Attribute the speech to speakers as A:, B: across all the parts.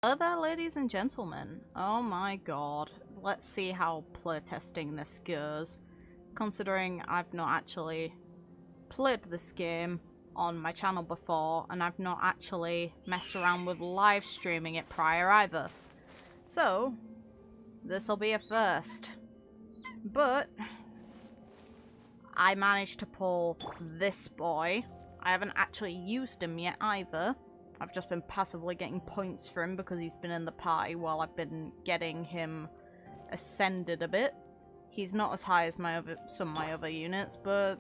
A: Hello there, ladies and gentlemen. Oh my god. Let's see how playtesting this goes. Considering I've not actually played this game on my channel before, and I've not actually messed around with live streaming it prior either. So, this'll be a first. But, I managed to pull this boy. I haven't actually used him yet either. I've just been passively getting points for him because he's been in the party while I've been getting him ascended a bit. He's not as high as some of my other units, but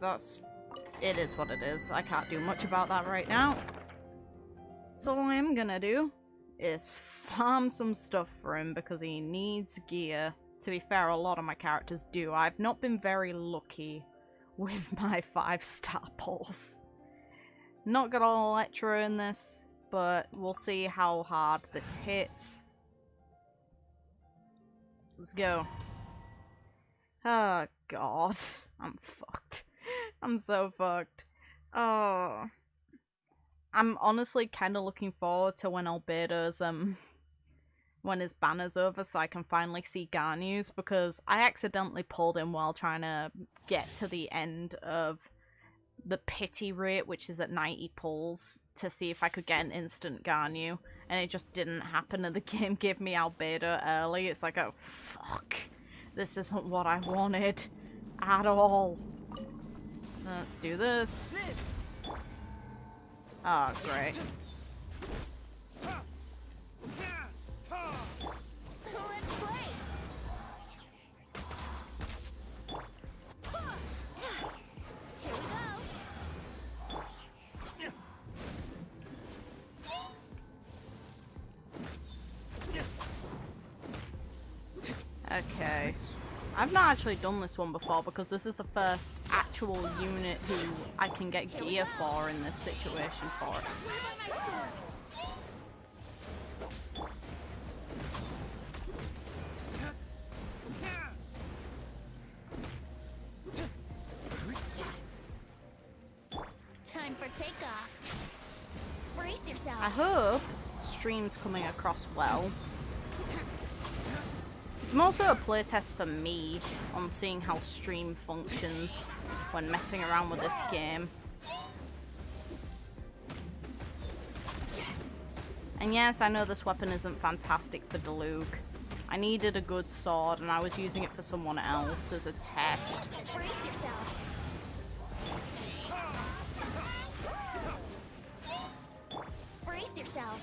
A: it is what it is. I can't do much about that right now. So all I am gonna do is farm some stuff for him because he needs gear. To be fair, a lot of my characters do. I've not been very lucky with my 5-star pulls. Not got all Electro in this, but we'll see how hard this hits. Let's go. Oh god, I'm fucked. I'm so fucked. Oh. I'm honestly kind of looking forward to when Albedo's, when his banner's over so I can finally see Ganyu's, because I accidentally pulled him while trying to get to the end of the pity rate, which is at 90 pulls, to see if I could get an instant Ganyu, and it just didn't happen, and the game gave me Albedo early. It's like, oh fuck, this isn't what I wanted at all. Let's do this. Oh, great. Okay, I've not actually done this one before because this is the first actual unit who I can get gear for in this situation for it.
B: Time for takeoff. Brace yourself.
A: I hope stream's coming across well. It's more so a playtest for me on seeing how stream functions when messing around with this game. And yes, I know this weapon isn't fantastic for Diluc. I needed a good sword and I was using it for someone else as a test.
B: Brace yourself. Brace yourself.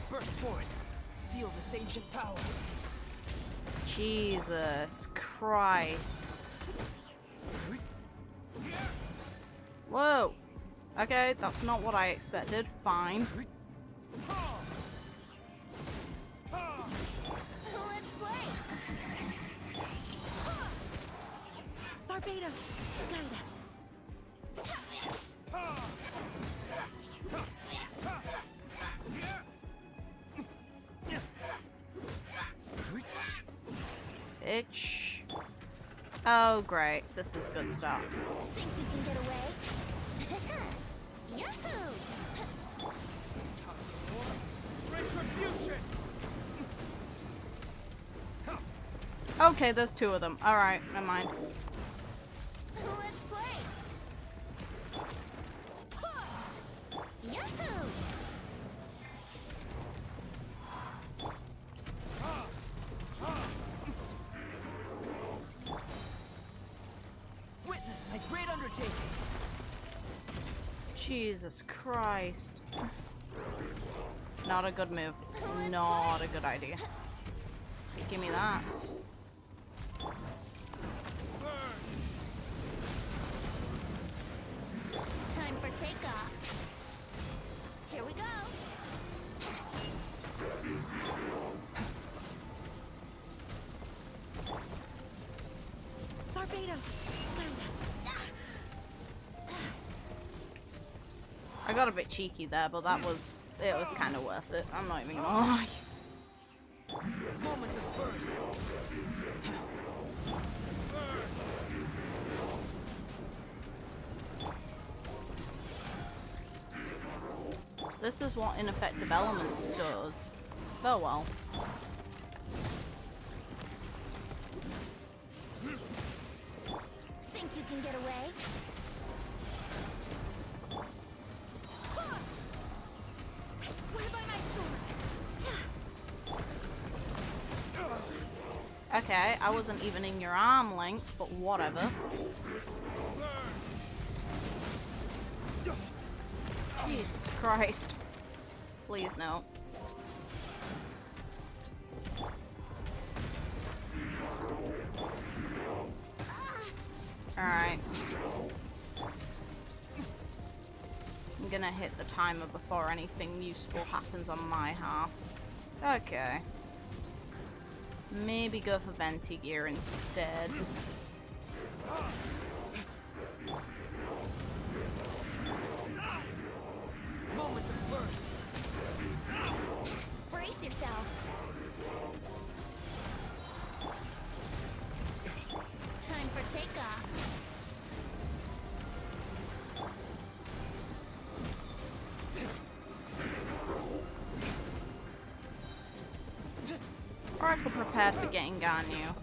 C: Burst forth. Feel this ancient power.
A: Jesus Christ. Whoa. Okay, that's not what I expected. Fine.
B: Let's play. Barbados, guide us.
A: Itch. Oh, great. This is good stuff.
B: Think you can get away? Yahoo!
C: Retribution.
A: Okay, there's two of them. Alright, never mind.
B: Let's play. Yahoo!
C: Witness my great undertaking.
A: Jesus Christ. Not a good move. Not a good idea. Give me that.
B: Time for takeoff. Here we go. Barbados, guide us.
A: I got a bit cheeky there, but it was kind of worth it. I'm not even gonna lie.
C: Moment of birth.
A: this is what ineffective elements does. Oh well.
B: Think you can get away? I swear by my sword.
A: Okay, I wasn't even in your arm length, but whatever. Jesus Christ. Please no. Alright. I'm gonna hit the timer before anything useful happens on my half. Okay. Maybe go for Venti gear instead.
C: Moments of birth.
B: Brace yourself. Time for takeoff.
A: Alright, we're prepared for getting Ganyu.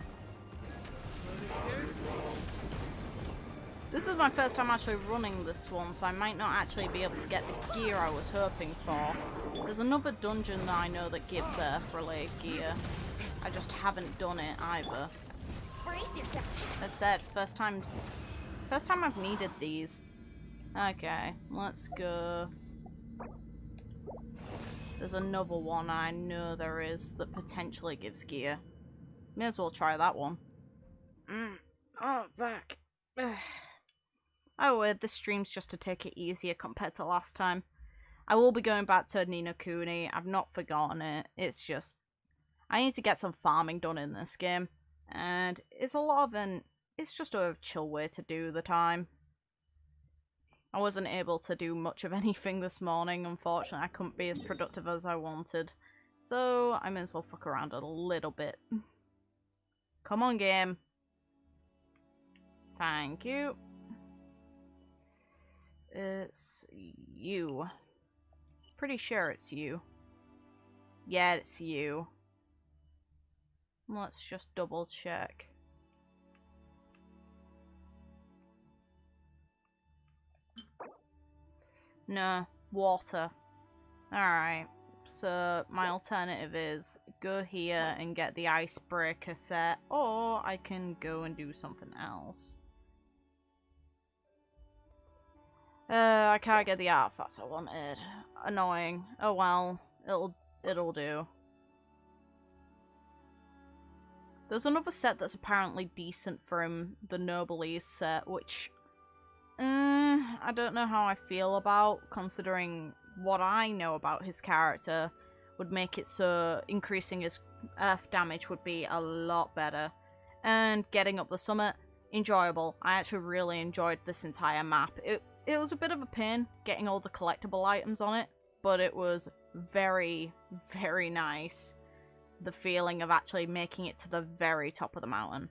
A: This is my first time actually running this one, so I might not actually be able to get the gear I was hoping for. There's another dungeon that I know that gives Earth-related gear. I just haven't done it either.
B: Brace yourself.
A: As said, first time I've needed these. Okay, let's go. There's another one I know there is that potentially gives gear. May as well try that one. Oh, back. Oh, weird, this stream's just to take it easier compared to last time. I will be going back to Ni no Kuni. I've not forgotten it. It's just, I need to get some farming done in this game. And it's a lot of it's just a chill way to do the time. I wasn't able to do much of anything this morning, unfortunately. I couldn't be as productive as I wanted. So, I may as well fuck around a little bit. Come on, game. Thank you. It's you. Pretty sure it's you. Yeah, it's you. Let's just double check. No, water. Alright, so my alternative is go here and get the icebreaker set, or I can go and do something else. I can't get the artifacts I wanted. Annoying. Oh well, it'll do. There's another set that's apparently decent from the Noblesse set, which I don't know how I feel about, considering what I know about his character would make it so increasing his earth damage would be a lot better. And getting up the summit, enjoyable. I actually really enjoyed this entire map. It was a bit of a pain getting all the collectible items on it, but it was very, very nice. The feeling of actually making it to the very top of the mountain.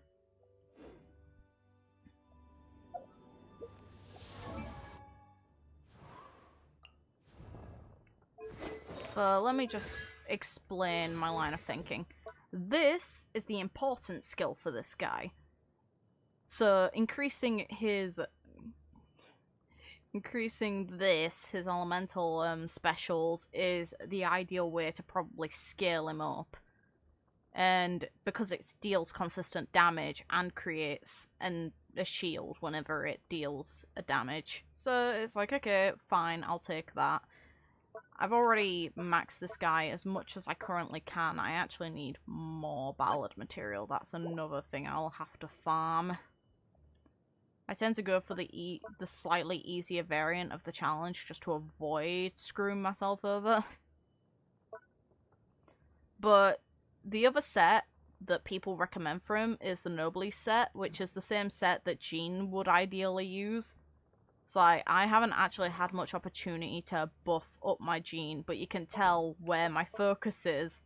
A: Let me just explain my line of thinking. This is the important skill for this guy. So increasing his elemental specials is the ideal way to probably scale him up. And because it deals consistent damage and creates a shield whenever it deals a damage. So it's like, okay, fine, I'll take that. I've already maxed this guy as much as I currently can. I actually need more ballad material. That's another thing I'll have to farm. I tend to go for the slightly easier variant of the challenge just to avoid screwing myself over. But the other set that people recommend for him is the Noblesse set, which is the same set that Jean would ideally use. So I haven't actually had much opportunity to buff up my Jean, but you can tell where my focus is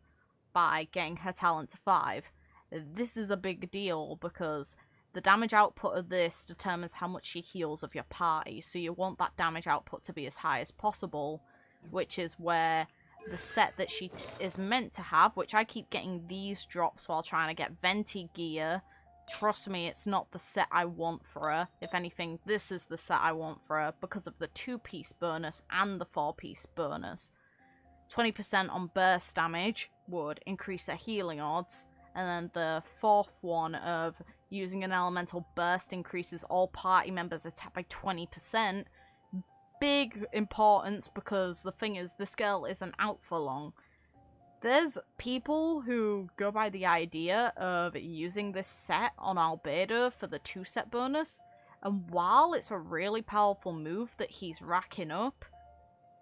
A: by getting her talent to 5. This is a big deal because the damage output of this determines how much she heals of your party, so you want that damage output to be as high as possible, which is where the set that she is meant to have, which I keep getting these drops while trying to get Venti gear. Trust me, it's not the set I want for her. If anything, this is the set I want for her because of the 2-piece bonus and the 4-piece bonus. 20% on burst damage would increase her healing odds, and then the 4th one of using an elemental burst increases all party members' attack by 20%. Big importance, because the thing is, this girl isn't out for long. There's people who go by the idea of using this set on Albedo for the 2-set bonus, and while it's a really powerful move that he's racking up,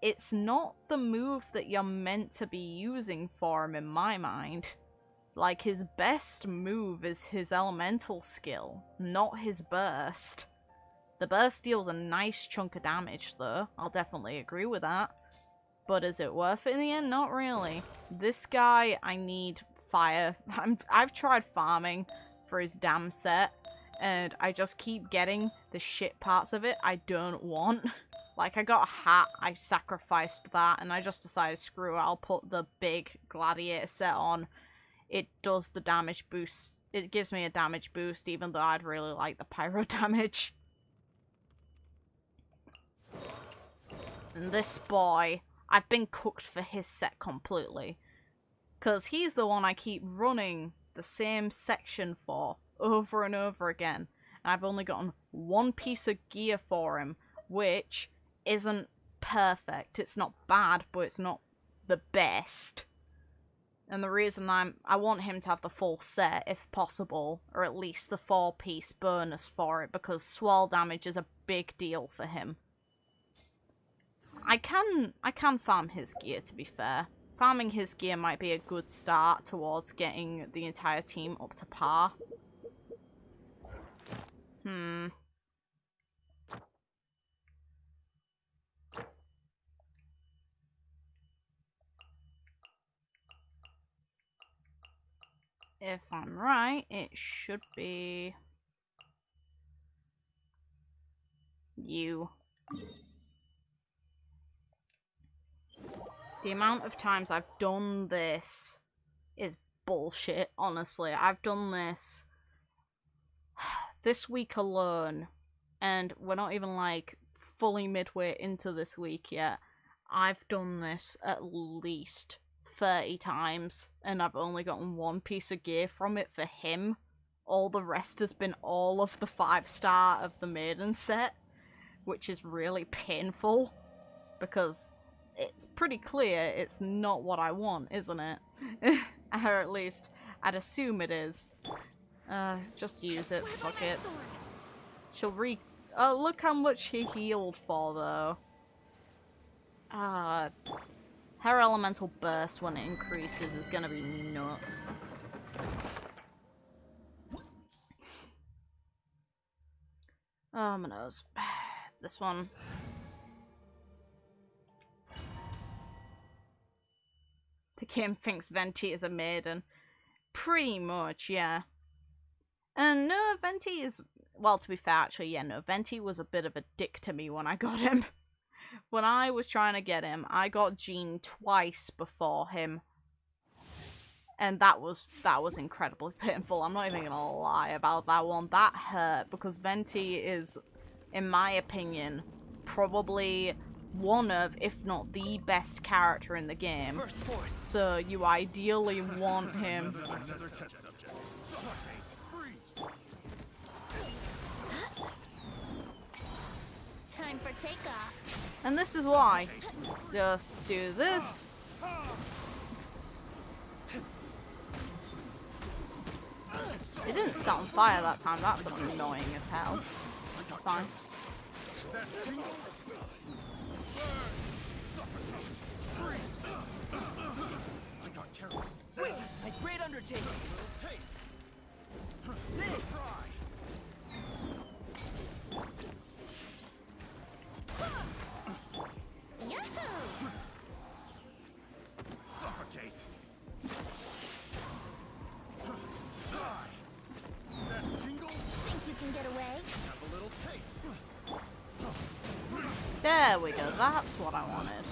A: it's not the move that you're meant to be using for him in my mind. Like, his best move is his elemental skill, not his burst. The burst deals a nice chunk of damage though, I'll definitely agree with that. But is it worth it in the end? Not really. This guy, I need fire. I've tried farming for his damn set, and I just keep getting the shit parts of it I don't want. Like, I got a hat, I sacrificed that, and I just decided, screw it, I'll put the big gladiator set on. It does the damage boost. It gives me a damage boost, even though I'd really like the pyro damage. And this boy, I've been cooked for his set completely. Because he's the one I keep running the same section for over and over again. And I've only gotten 1 piece of gear for him, which isn't perfect. It's not bad, but it's not the best. And the reason I want him to have the full set, if possible, or at least the 4-piece bonus for it, because swirl damage is a big deal for him. I can farm his gear, to be fair. Farming his gear might be a good start towards getting the entire team up to par. If I'm right, it should be you. The amount of times I've done this is bullshit, honestly. I've done this week alone, and we're not even like fully midway into this week yet. I've done this at least 30 times, and I've only gotten 1 piece of gear from it for him. All the rest has been all of the 5-star of the maiden set, which is really painful, because it's pretty clear it's not what I want, isn't it? Or at least, I'd assume it is. Just use it, fuck it. She'll oh, look how much he healed for, though. Her elemental burst when it increases is gonna be nuts. Oh, my nose. This one. The game thinks Venti is a maiden. Pretty much, yeah. And no, Venti is... Well, to be fair, actually, yeah, no. Venti was a bit of a dick to me when I got him. When I was trying to get him, I got Jean twice before him. And that was incredibly painful. I'm not even gonna lie about that one. That hurt, because Venti is, in my opinion, probably one of, if not the best character in the game. So you ideally want him.
B: Time for takeoff.
A: And this is why. Just do this. It didn't set on fire that time. That's annoying as hell. Fine.
C: Witness my great undertaking.
B: Yahoo!
C: Suffocate. That tingle.
B: Think you can get away?
C: Have a little taste.
A: There we go. That's what I wanted.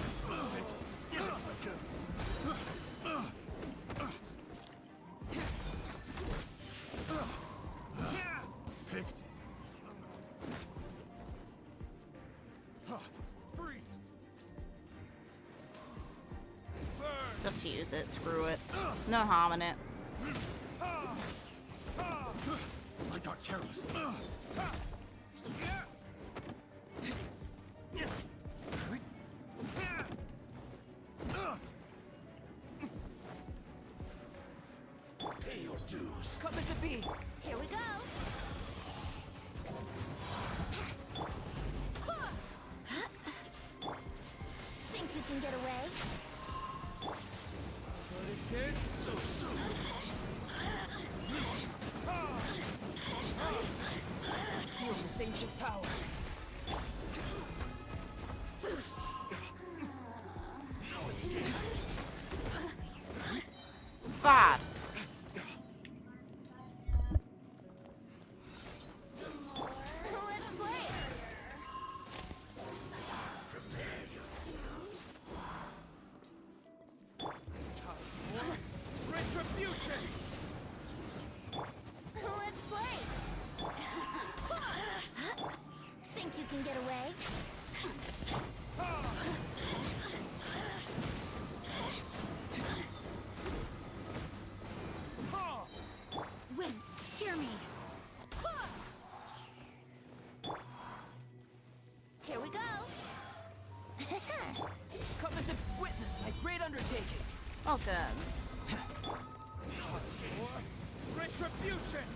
A: Just use it, screw it. No harm in it.
C: I got careless. Pay your dues. Coming to be.
B: Here we go. Think you can get away?
C: What it is? So soon. Feel this ancient power. No escape.
A: Bad.
B: Let's play.
C: Retribution!
B: Let's play. Think you can get away? Wind, hear me. Here we go.
C: Coming to witness my great undertaking.
A: Welcome.
C: Retribution!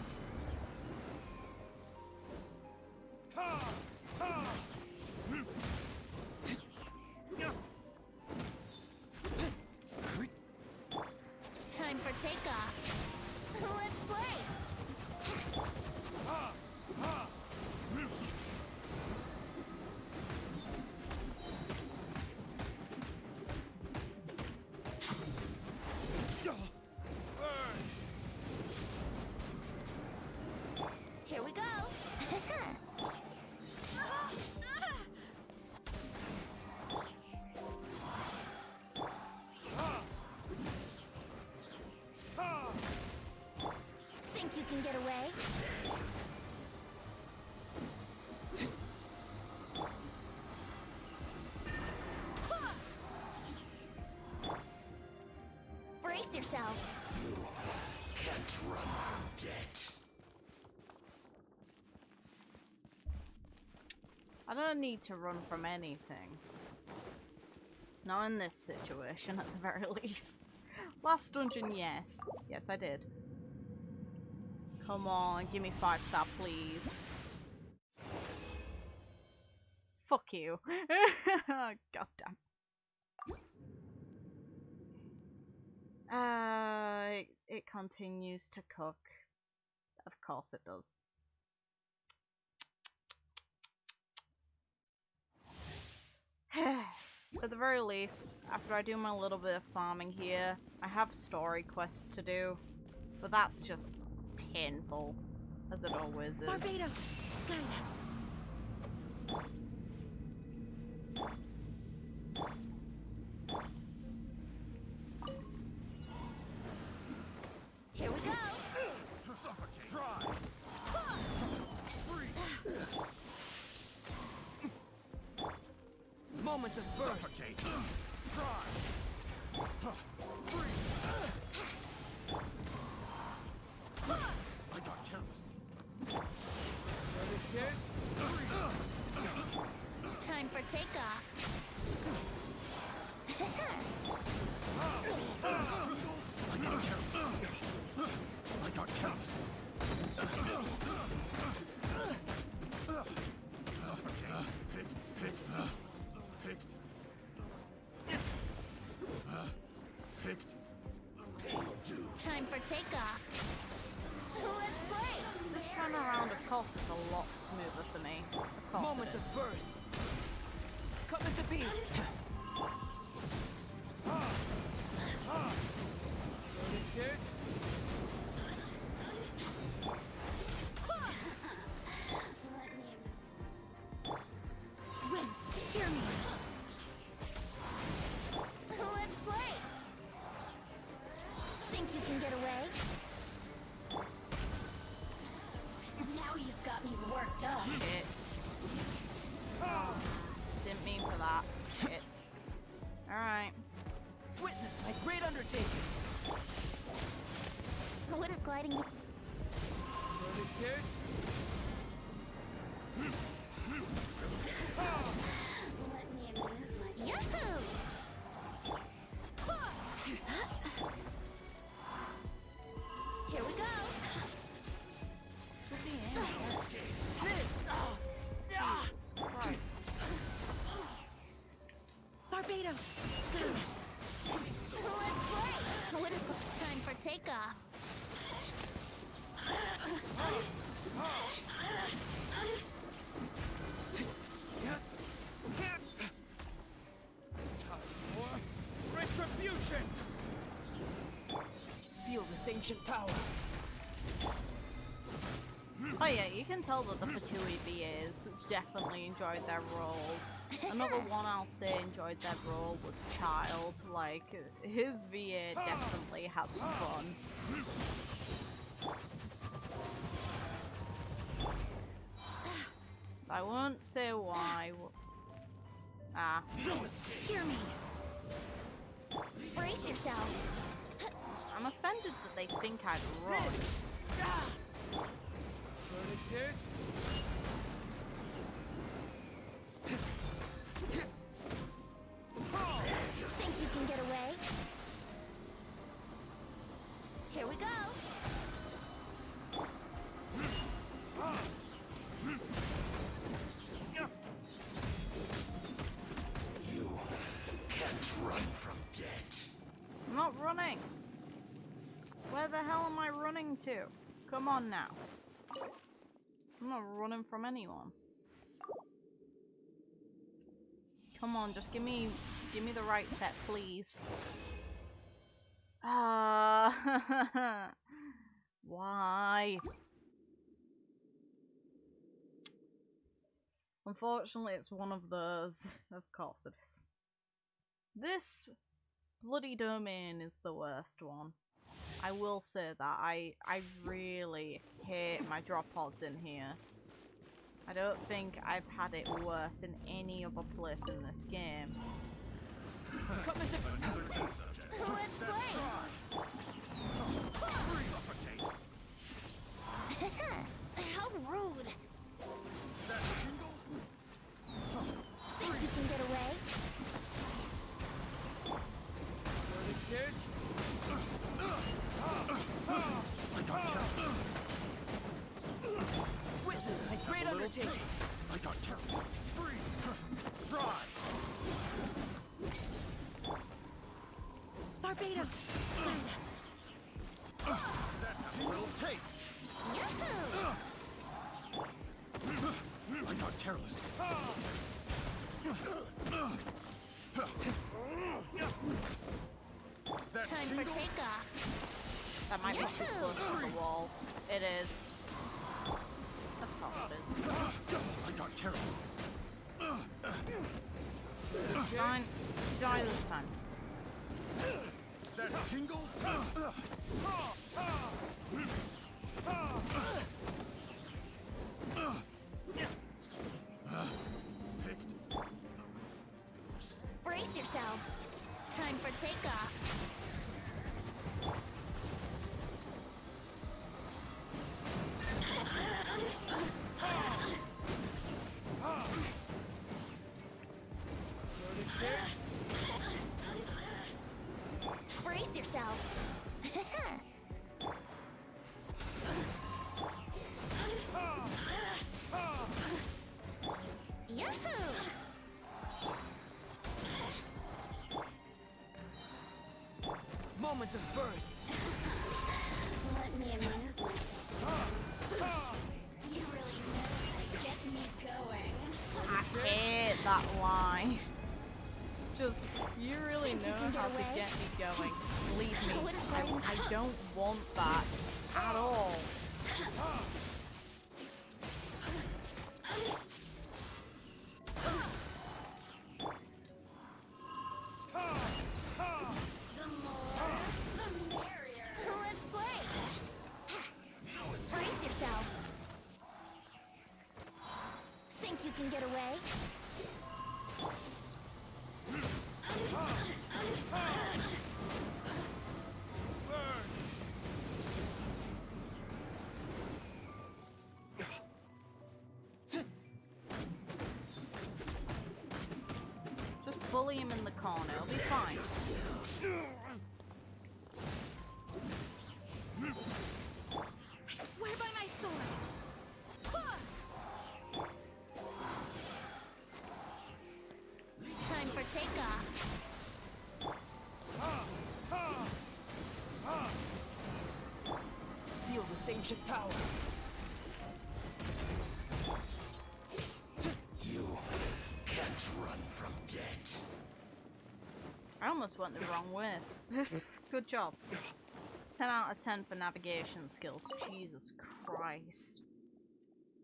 B: Time for takeoff. Let's play. Here we go. Think you can get away? Brace yourself.
C: Can't run from death.
A: I don't need to run from anything. Not in this situation, at the very least. Last dungeon, yes. Yes, I did. Come on, give me 5-star, please. Fuck you. God damn. It continues to cook. Of course it does. At the very least, after I do my little bit of farming here, I have story quests to do, but that's just painful, as it always is.
B: Albedo, guide us. Here we go.
C: Suffocate. Try. Moments of birth. Suffocate. Try. I got careless. What it is?
B: Time for takeoff.
C: I got careless. I got careless. Suffocate. Picked.
B: Time for takeoff. Let's play.
A: This time around, of course, it's a lot smoother for me. Of course
C: Moments
A: it is.
C: of birth. Coming to be. What it is?
B: Wind, hear me. Let's play. Think you can get away? Now you've got me worked up.
A: Shit. Didn't mean for that. Shit. Alright.
C: Witness my
D: great undertaking.
B: Wouldn't gliding be...
D: There's...
B: Let me amuse myself. Yahoo! Here we go. Barbados. Goodness. Let's play. Time for takeoff.
D: Time for retribution. Feel this ancient power.
A: Oh yeah, you can tell that the Fatui VAs definitely enjoyed their roles. Another one I'll say enjoyed their role was Child. Like, his VA definitely has fun. I won't say why. Ah.
B: Hear me. Brace yourself.
A: I'm offended that they think I'd run.
D: There's...
B: Think you can get away? Here we go.
C: You can't run from death.
A: I'm not running. Where the hell am I running to? Come on now. I'm not running from anyone. Come on, just give me the right set, please. Ah, why? Unfortunately, it's one of those. Of course it is. This bloody domain is the worst one. I will say that. I really hate my drop pods in here. I don't think I've had it worse in any other place in this game.
C: Another test subject.
B: Let's play. How rude.
C: That tingle?
B: Think you can get away?
D: There's...
C: I got careless.
D: Witness my great undertaking.
C: I got careless. Free. Fry.
B: Barbados. Goodness.
C: That has a little taste.
B: Yahoo!
C: I got careless. That
B: Time for
C: tingle?
B: takeoff.
A: That might be too
B: Yahoo!
A: close to the wall. It is. Of course it is.
C: I got careless.
A: Fine. Die this time.
C: That tingle? Picked.
B: Brace yourselves. Time for takeoff. Brace yourselves. Yahoo!
D: Moments of birth.
B: Let me amuse myself. You really know how to get me going.
A: I hate that line. Just, you really
B: Think you
A: know
B: can get
A: how to
B: away?
A: get me going. Believe me,
B: What is going
A: I don't want that at all.
B: The more, the merrier. Let's play. Brace yourself. Think you can get away?
A: bully him in the corner. It'll be fine.
B: I swear by my sword. Time for takeoff.
D: Feel this ancient power.
C: You can't run from death.
A: I almost went the wrong way. Good job. 10 out of 10 for navigation skills. Jesus Christ.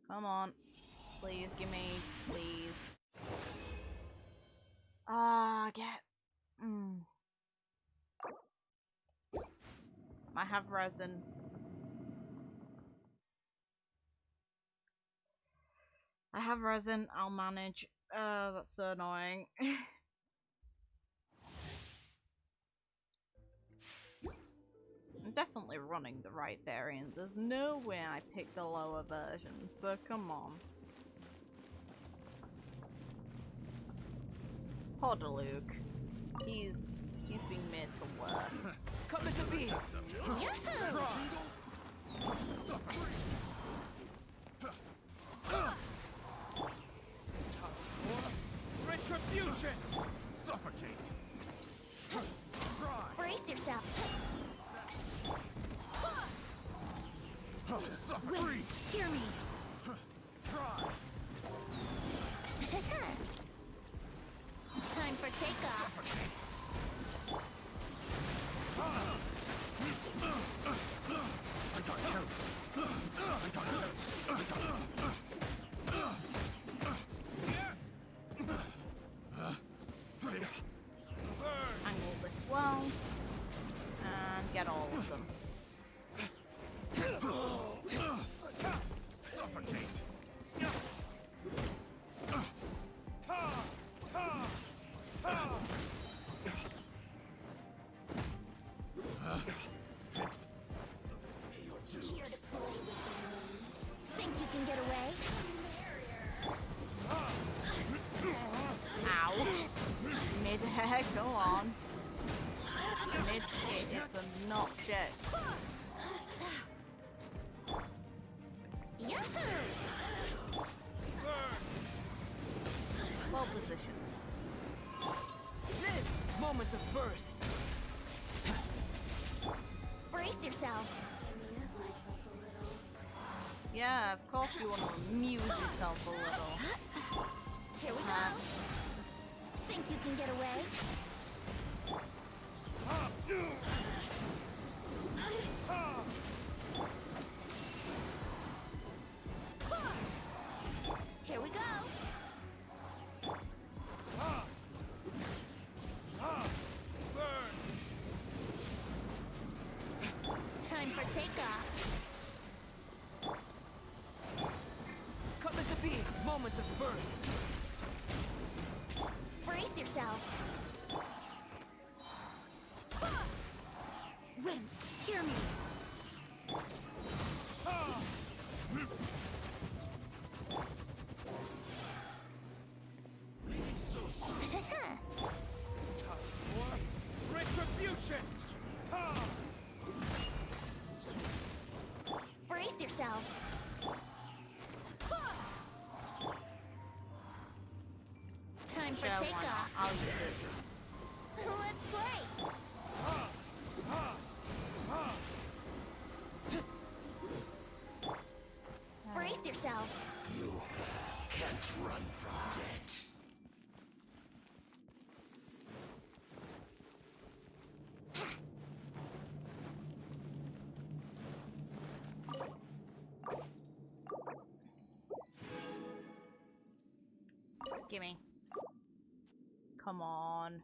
A: Come on. Please give me. Please. Ah, get. I have resin. I have resin. I'll manage. That's so annoying. I'm definitely running the right variant. There's no way I picked the lower version, so come on. Poor Diluc. He's being made to work.
D: Come to be.
C: Retribution! Suffocate!
B: Brace yourself.
C: Suffocate!
B: Hear me.
C: Try!
B: Time for takeoff.
C: I got careless.
A: Angle this well. And get all of them.
C: Suffocate!
B: Here to play with me. Think you can get away?
A: Ow. Mid-air, go on. Mid-kick, it's a not shit.
B: Yahoo!
A: Well positioned.
D: Live. Moments of birth.
B: Brace yourself. Amuse myself a little.
A: Yeah, of course you want to amuse yourself a little.
B: Here we go. Think you can get away? Here we go. Time for takeoff.
D: Come to be. Moments of birth.
B: Brace yourself. Wind, hear me.
C: Retribution!
B: Brace yourself. Time for
A: Yeah, why
B: takeoff.
A: not? I'll use it.
B: Let's play. Brace yourself.
C: You can't run from death.
A: Gimme. Come on.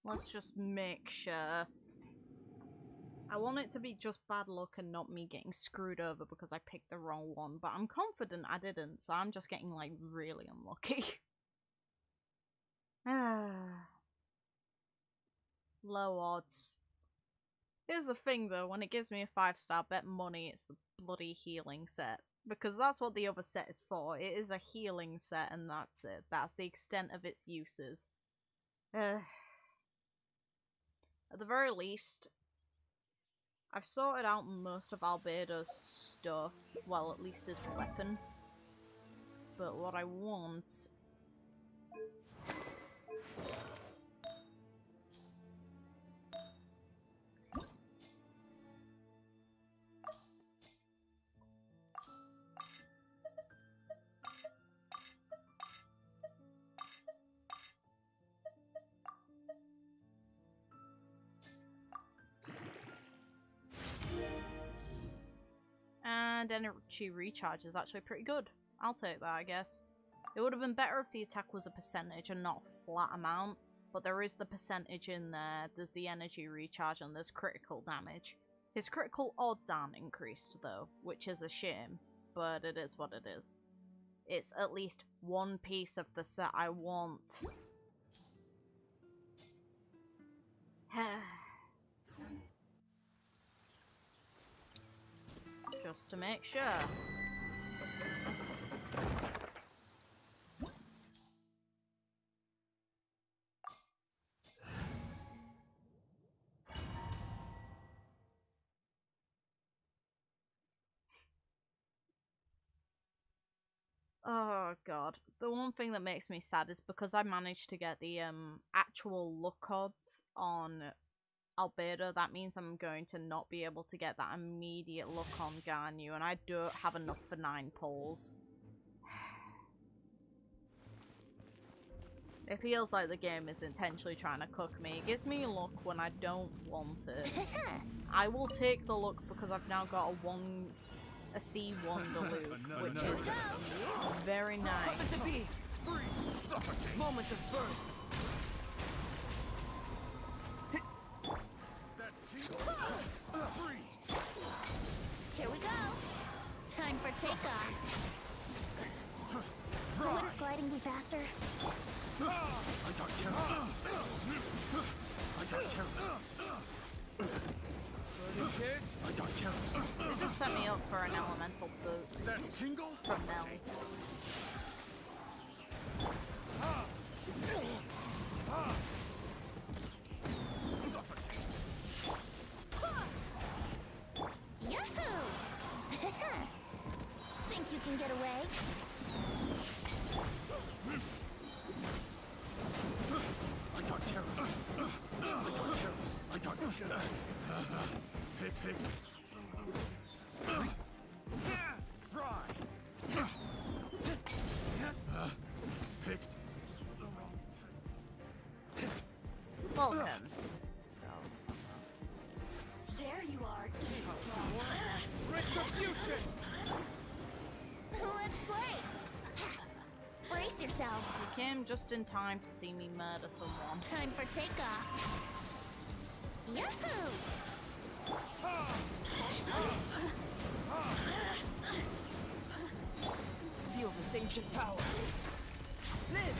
A: Let's just make sure. I want it to be just bad luck and not me getting screwed over because I picked the wrong one, but I'm confident I didn't, so I'm just getting, like, really unlucky. Low odds. Here's the thing though, when it gives me a 5-star, bet money it's the bloody healing set. Because that's what the other set is for. It is a healing set and that's it. That's the extent of its uses. At the very least, I've sorted out most of Albedo's stuff. Well, at least his weapon. But what I want... And energy recharge is actually pretty good. I'll take that, I guess. It would have been better if the attack was a percentage and not a flat amount, but there is the percentage in there, there's the energy recharge, and there's critical damage. His critical odds aren't increased, though, which is a shame, but it is what it is. It's at least one piece of the set I want. Just to make sure. Oh god. The one thing that makes me sad is because I managed to get the actual luck odds on Albedo, that means I'm going to not be able to get that immediate luck on Ganyu, and I don't have enough for 9 pulls. It feels like the game is intentionally trying to cook me. It gives me luck when I don't want it. I will take the luck because I've now got a C1 Diluc, which is very nice.
D: Moments of birth.
B: Here we go. Time for takeoff. Wouldn't gliding be faster?
C: I got killed. I got killed. I got killed.
A: They just set me up for an elemental boot
C: That tingle?
A: from Nell.
B: Yahoo! Think you can get away?
C: I got killed. I got killed. I got killed. Pig. Fry. Picked.
A: Welcome.
B: There you are, eavesdrop.
C: Retribution!
B: Let's play! Brace yourself.
A: You came just in time to see me murder someone.
B: Time for takeoff. Yahoo!
D: Feel this ancient power. Live!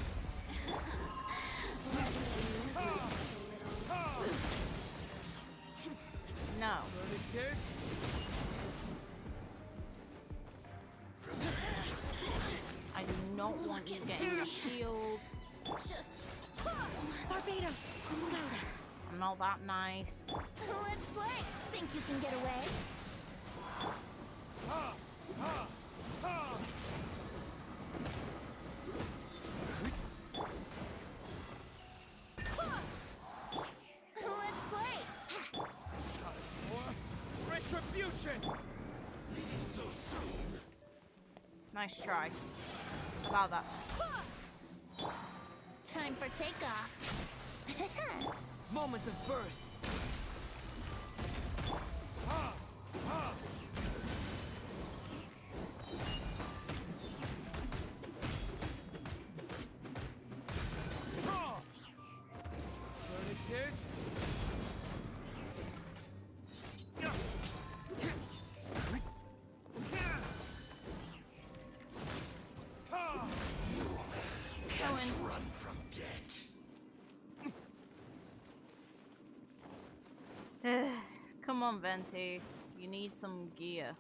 A: No.
D: There's
A: I do not want you getting a shield.
B: Just...
E: Barbados, notice.
A: I'm not that nice.
B: Let's play! Think you can get away? Let's play!
C: Retribution! So soon.
A: Nice try. About that.
B: Time for takeoff.
D: moments of birth. Verdict is...
C: Run from death.
A: Come on, Venti. You need some gear.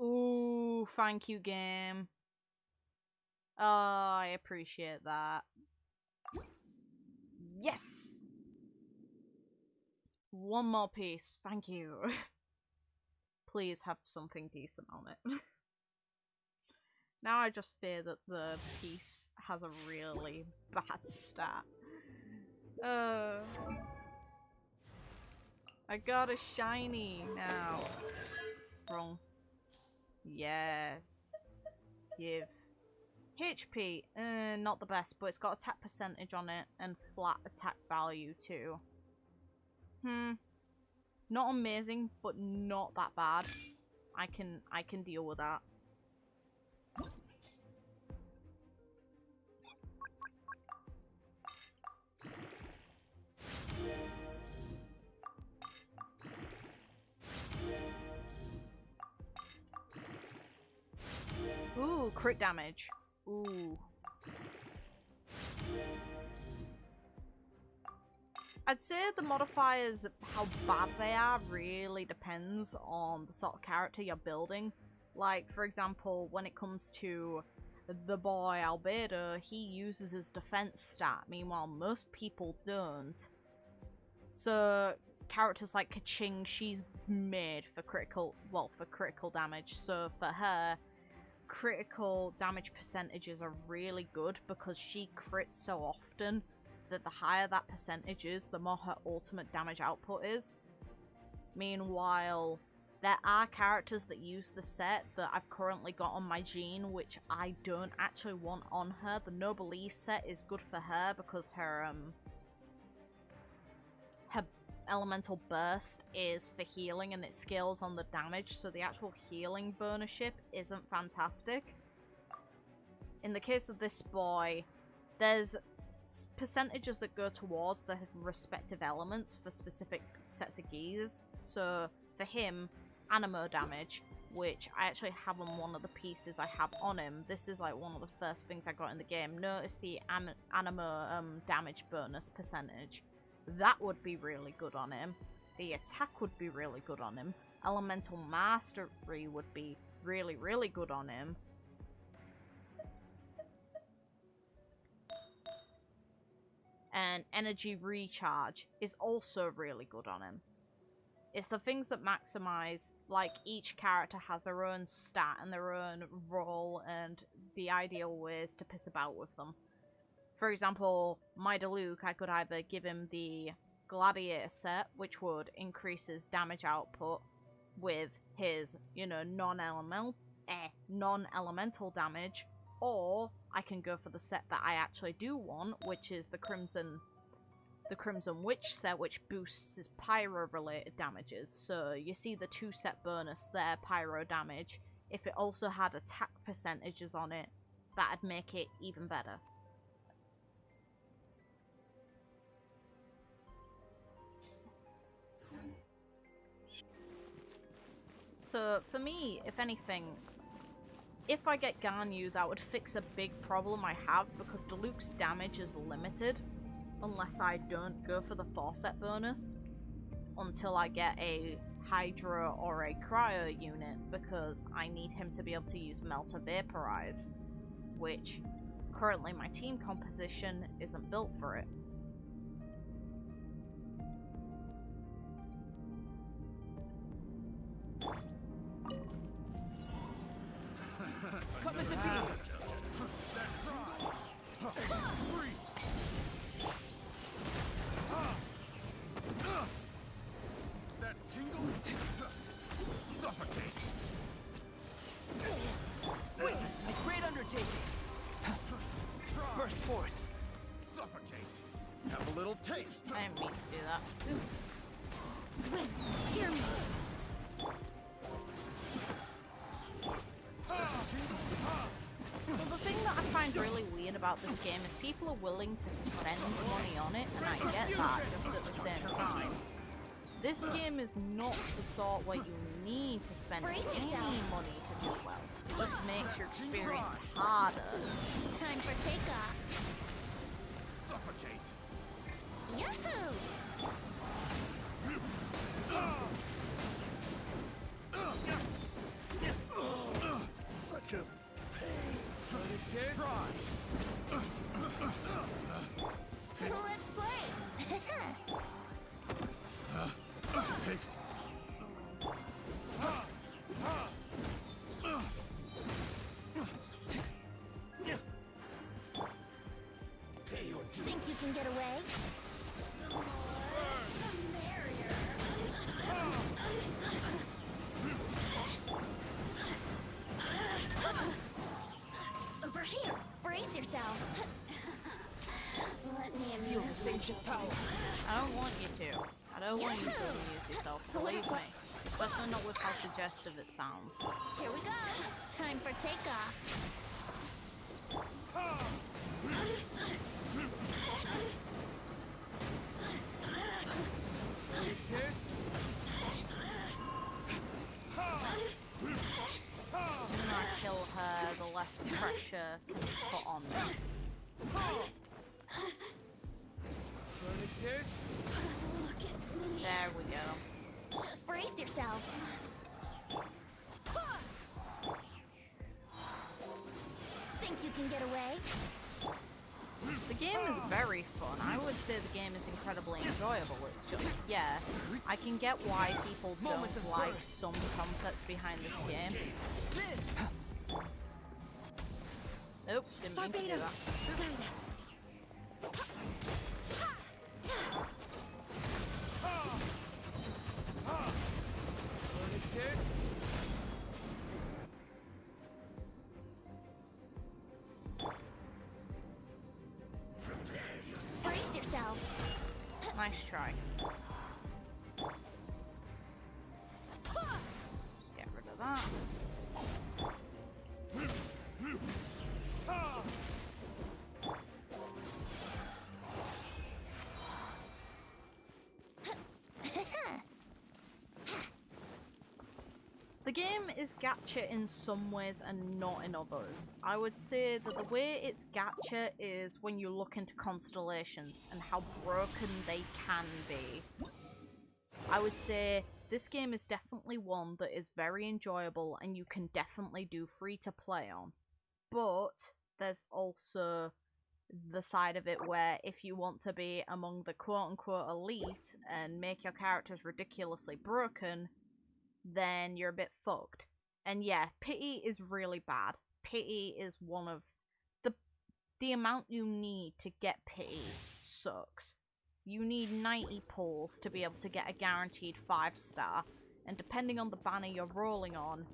A: Ooh, thank you, game. Oh, I appreciate that. Yes! One more piece, thank you. Please have something decent on it. Now I just fear that the piece has a really bad stat. I got a shiny now. Wrong. Yes. Give. HP, not the best, but it's got attack percentage on it and flat attack value too. Not amazing, but not that bad. I can deal with that. Ooh, crit damage. Ooh. I'd say the modifiers, how bad they are, really depends on the sort of character you're building. Like, for example, when it comes to the boy Albedo, he uses his defense stat, meanwhile most people don't. So, characters like Kaching, she's made for critical damage, so for her, critical damage percentages are really good because she crits so often that the higher that percentage is, the more her ultimate damage output is. Meanwhile, there are characters that use the set that I've currently got on my Jean, which I don't actually want on her. The Noblesse set is good for her because her elemental burst is for healing and it scales on the damage, so the actual healing bonusship isn't fantastic. In the case of this boy, there's percentages that go towards the respective elements for specific sets of gears. So for him, animo damage, which I actually have on one of the pieces I have on him. This is like one of the first things I got in the game. Notice the animo damage bonus percentage. That would be really good on him. The attack would be really good on him. Elemental mastery would be really, really good on him. And energy recharge is also really good on him. It's the things that maximize, like, each character has their own stat and their own role and the ideal ways to piss about with them. For example, my Diluc, I could either give him the Gladiator set, which would increase his damage output with his, you know, non-elemental damage, or I can go for the set that I actually do want, which is the Crimson Witch set, which boosts his pyro-related damages. So you see the 2-set bonus there, pyro damage. If it also had attack percentages on it, that'd make it even better. So, for me, if anything, if I get Ganyu, that would fix a big problem I have, because Diluc's damage is limited, unless I don't go for the 4-set bonus, until I get a Hydra or a Cryo unit, because I need him to be able to use Melt or Vaporize, which, currently my team composition isn't built for it.
D: Come into being.
C: That tingle? Suffocate!
D: Witness a great undertaking. Burst forth.
C: Suffocate! Have a little taste!
A: I didn't mean to do that. Oops.
E: Wait, hear me.
A: So the thing that I find really weird about this game is people are willing to spend money on it, and I get that, just at the same time. This game is not the sort where you need to spend
B: Brace
A: any
B: yourself.
A: money to do well. It just makes your experience harder.
B: Time for takeoff.
C: Suffocate.
B: Yahoo!
C: Such a pain.
D: There's
B: Let's play!
C: Take it.
B: Think you can get away? The more, the merrier. Over here! Brace yourself! Let me
D: feel
B: amuse
D: the same
B: myself.
D: power.
A: I don't want you to. I don't want you to amuse yourself, believe me. Especially not with how suggestive it sounds.
B: Here we go! Time for takeoff.
D: There's
A: The sooner I kill her, the less pressure can be put on me.
D: there's
B: Look at me.
A: There we go.
B: Just brace yourself. Think you can get away?
A: The game is very fun. I would say the game is incredibly enjoyable. It's just, yeah, I can get why people
D: Moments
A: don't
D: of
A: like
D: burst.
A: some concepts behind this game. Nope, didn't mean to do
E: Barbados,
A: that.
E: guide us.
D: there's
B: Brace yourself.
A: Nice try. Just get rid of that. The game is gacha in some ways and not in others. I would say that the way it's gacha is when you look into constellations and how broken they can be. I would say this game is definitely one that is very enjoyable and you can definitely do free to play on. But there's also the side of it where if you want to be among the quote-unquote elite and make your characters ridiculously broken, then you're a bit fucked. And yeah, pity is really bad. Pity is one of the amount you need to get pity sucks. You need 90 pulls to be able to get a guaranteed 5-star, and depending on the banner you're rolling on,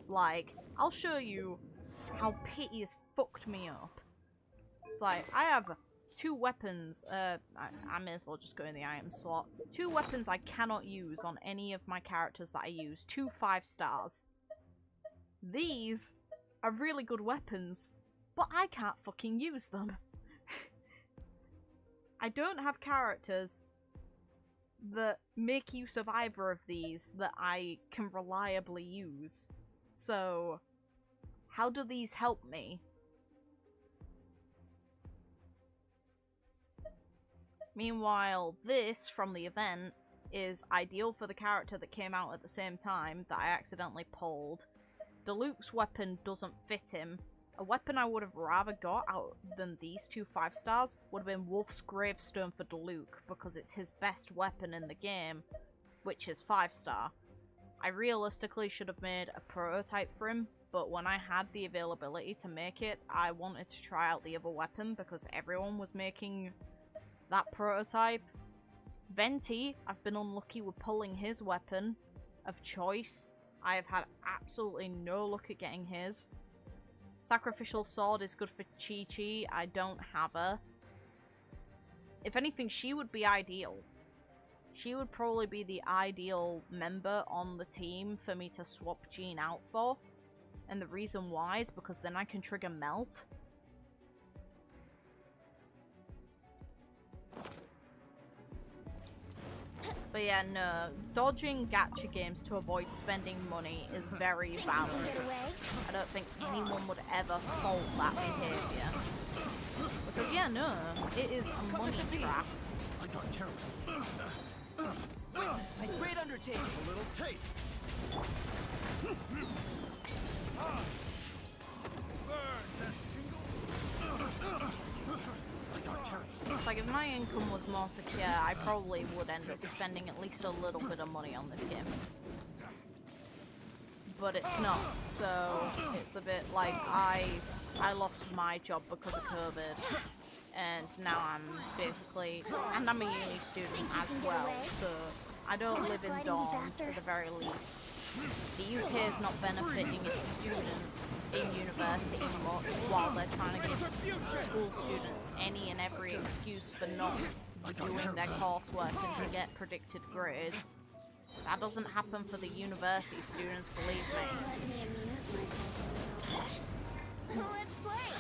A: like, I'll show you how pity has fucked me up. It's like, I have 2 weapons, I may as well just go in the item slot. 2 weapons I cannot use on any of my characters that I use. 2 5-stars. These are really good weapons, but I can't fucking use them. I don't have characters that make use of either of these that I can reliably use. So, how do these help me? Meanwhile, this from the event is ideal for the character that came out at the same time that I accidentally pulled. Diluc's weapon doesn't fit him. A weapon I would have rather got out than these 2 5-stars would have been Wolf's Gravestone for Diluc, because it's his best weapon in the game, which is 5-star. I realistically should have made a prototype for him, but when I had the availability to make it, I wanted to try out the other weapon because everyone was making that prototype. Venti, I've been unlucky with pulling his weapon of choice. I have had absolutely no luck at getting his. Sacrificial Sword is good for Chi-Chi. I don't have her. If anything, she would be ideal. She would probably be the ideal member on the team for me to swap Jean out for. And the reason why is because then I can trigger Melt. But yeah, no, dodging gacha games to avoid spending money is very valid. I don't think anyone would ever fault that behaviour. Because yeah, no, it is a money trap.
C: I got careless.
D: Witness my great undertaking.
C: A little taste. I got careless.
A: Like, if my income was more secure, I probably would end up spending at least a little bit of money on this game. But it's not, so it's a bit like I lost my job because of COVID, and now I'm basically, and I'm a uni student as well, so I don't live in dorms at the very least. The UK is not benefiting its students in university much while they're trying to give school students any and every excuse for not doing their coursework and to get predicted grades. That doesn't happen for the university students, believe me.
B: Let me amuse myself. Let's play.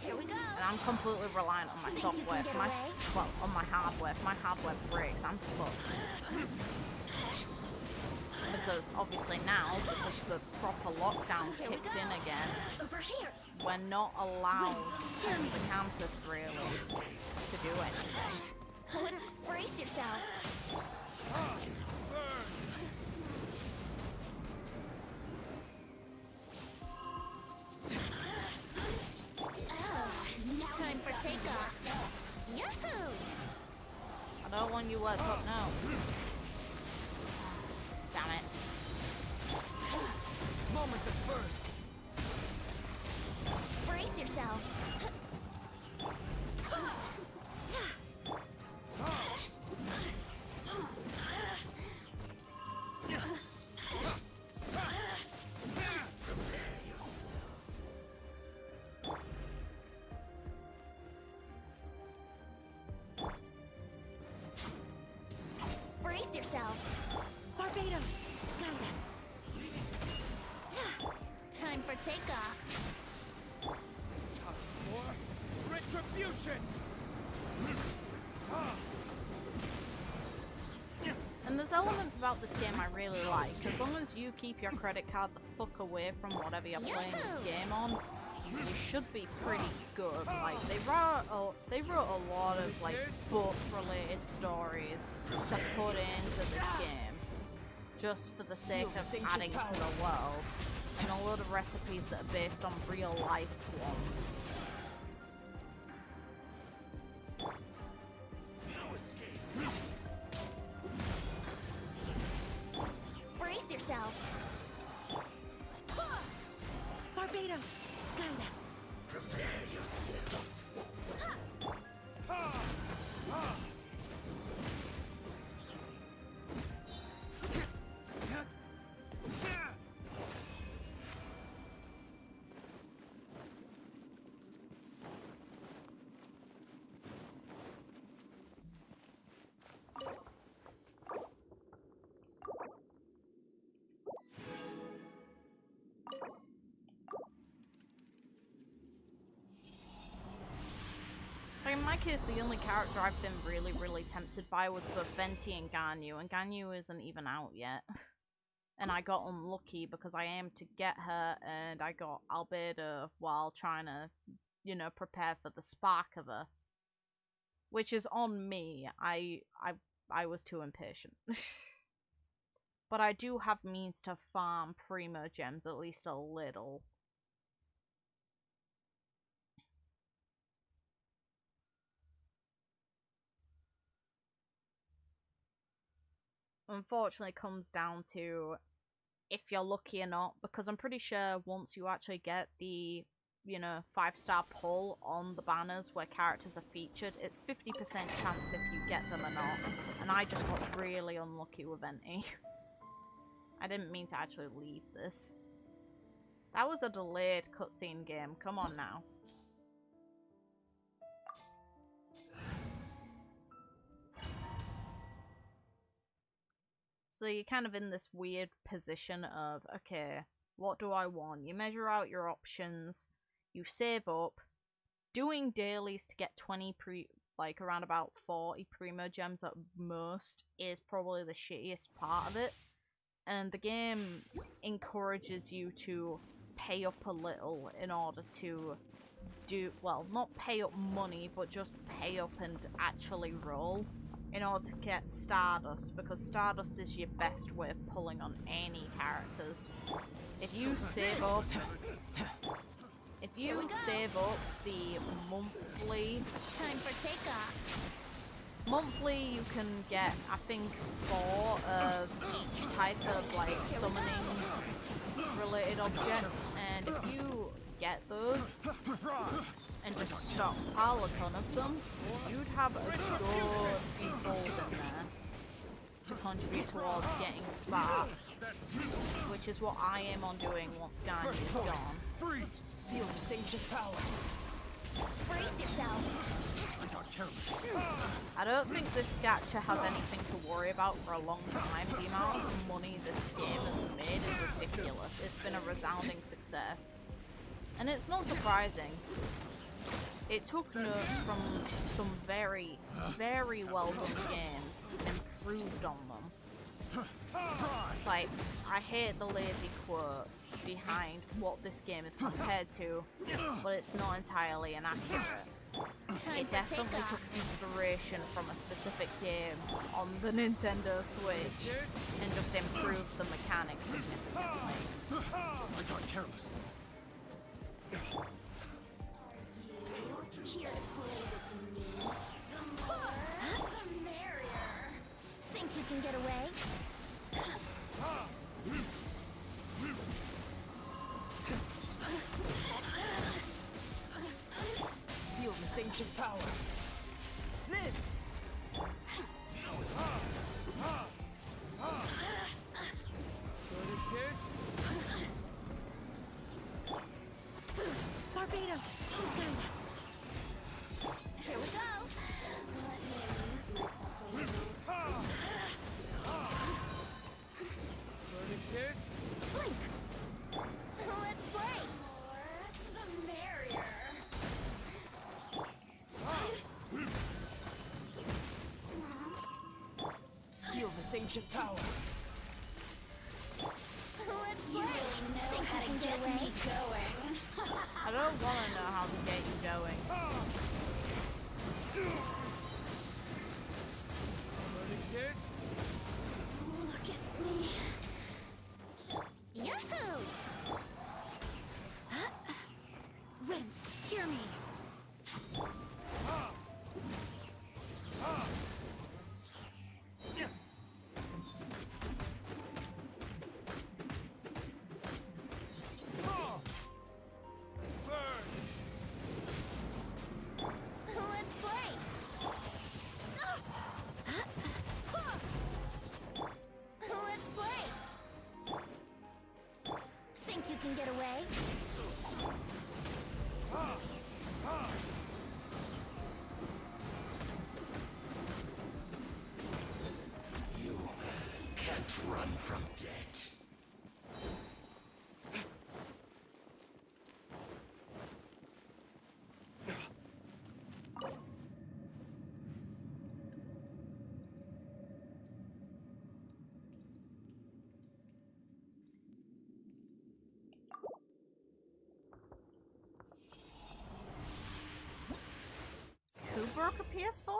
B: Here we go.
A: And I'm completely reliant on my software. On my hardware. If my hardware breaks, I'm fucked. Because obviously now, because the proper lockdown's kicked in again,
B: Over here.
A: we're not allowed on the campus really to do anything.
B: Brace yourself. Time for takeoff. Yahoo!
A: I don't want you worked up now. Damn it.
D: Moments of birth.
B: Brace yourself. Brace yourself.
E: Barbados, guide us.
B: Time for takeoff.
C: Time for retribution.
A: And there's elements about this game I really like. As long as you keep your credit card the fuck away from whatever you're playing this game on, you should be pretty good. Like, they wrote a lot of like sports-related stories to put into this game, just for the sake of adding to the world, and a lot of recipes that are based on real-life ones.
B: Brace yourself.
E: Barbados, guide us.
A: Like, in my case, the only character I've been really tempted by was both Venti and Ganyu, and Ganyu isn't even out yet. And I got unlucky because I aimed to get her, and I got Albedo while trying to, you know, prepare for the spark of her. Which is on me. I was too impatient. But I do have means to farm primo gems, at least a little. Unfortunately, comes down to if you're lucky or not, because I'm pretty sure once you actually get the, you know, 5-star pull on the banners where characters are featured, it's 50% chance if you get them or not. And I just got really unlucky with Venti. I didn't mean to actually leave this. That was a delayed cutscene game. Come on now. So you're kind of in this weird position of, okay, what do I want? You measure out your options, you save up, doing dailies to get 20 like around about 40 primo gems at most, is probably the shittiest part of it. And the game encourages you to pay up a little in order to do, well, not pay up money, but just pay up and actually roll in order to get Stardust, because Stardust is your best way of pulling on any characters. If you save up the monthly,
B: Time for takeoff.
A: monthly you can get, I think, 4 of each type of like summoning related object, and if you get those and just stockpile a ton of them, you'd have a good few pulls in there to contribute towards getting sparks, which is what I aim on doing once Ganyu is gone.
C: Freeze!
D: Feel the sanction power.
B: Brace yourself.
C: I got careless.
A: I don't think this gacha has anything to worry about for a long time. The amount of money this game has made is ridiculous. It's been a resounding success. And it's not surprising. It took notes from some very, very well done games and improved on them. Like, I hate the lazy quote behind what this game is compared to, but it's not entirely inaccurate. It definitely took inspiration from a specific game on the Nintendo Switch and just improved the mechanics significantly.
C: I got careless.
B: Here to play with me. The more, the merrier.
E: Think you can get away?
D: Feel the sanction power. Live!
E: Barbados, guide us.
B: Here we go. Let me amuse myself a little.
E: Blink.
B: Let's play. The more, the merrier.
D: Feel the sanction power.
B: Let's play. You really know how to get me going.
A: I don't want to know how to get you going.
B: Look at me.
E: Yahoo! Rent, hear me.
B: Let's play. Let's play.
E: Think you can get away?
C: You can't run from death.
A: Who broke a PS4?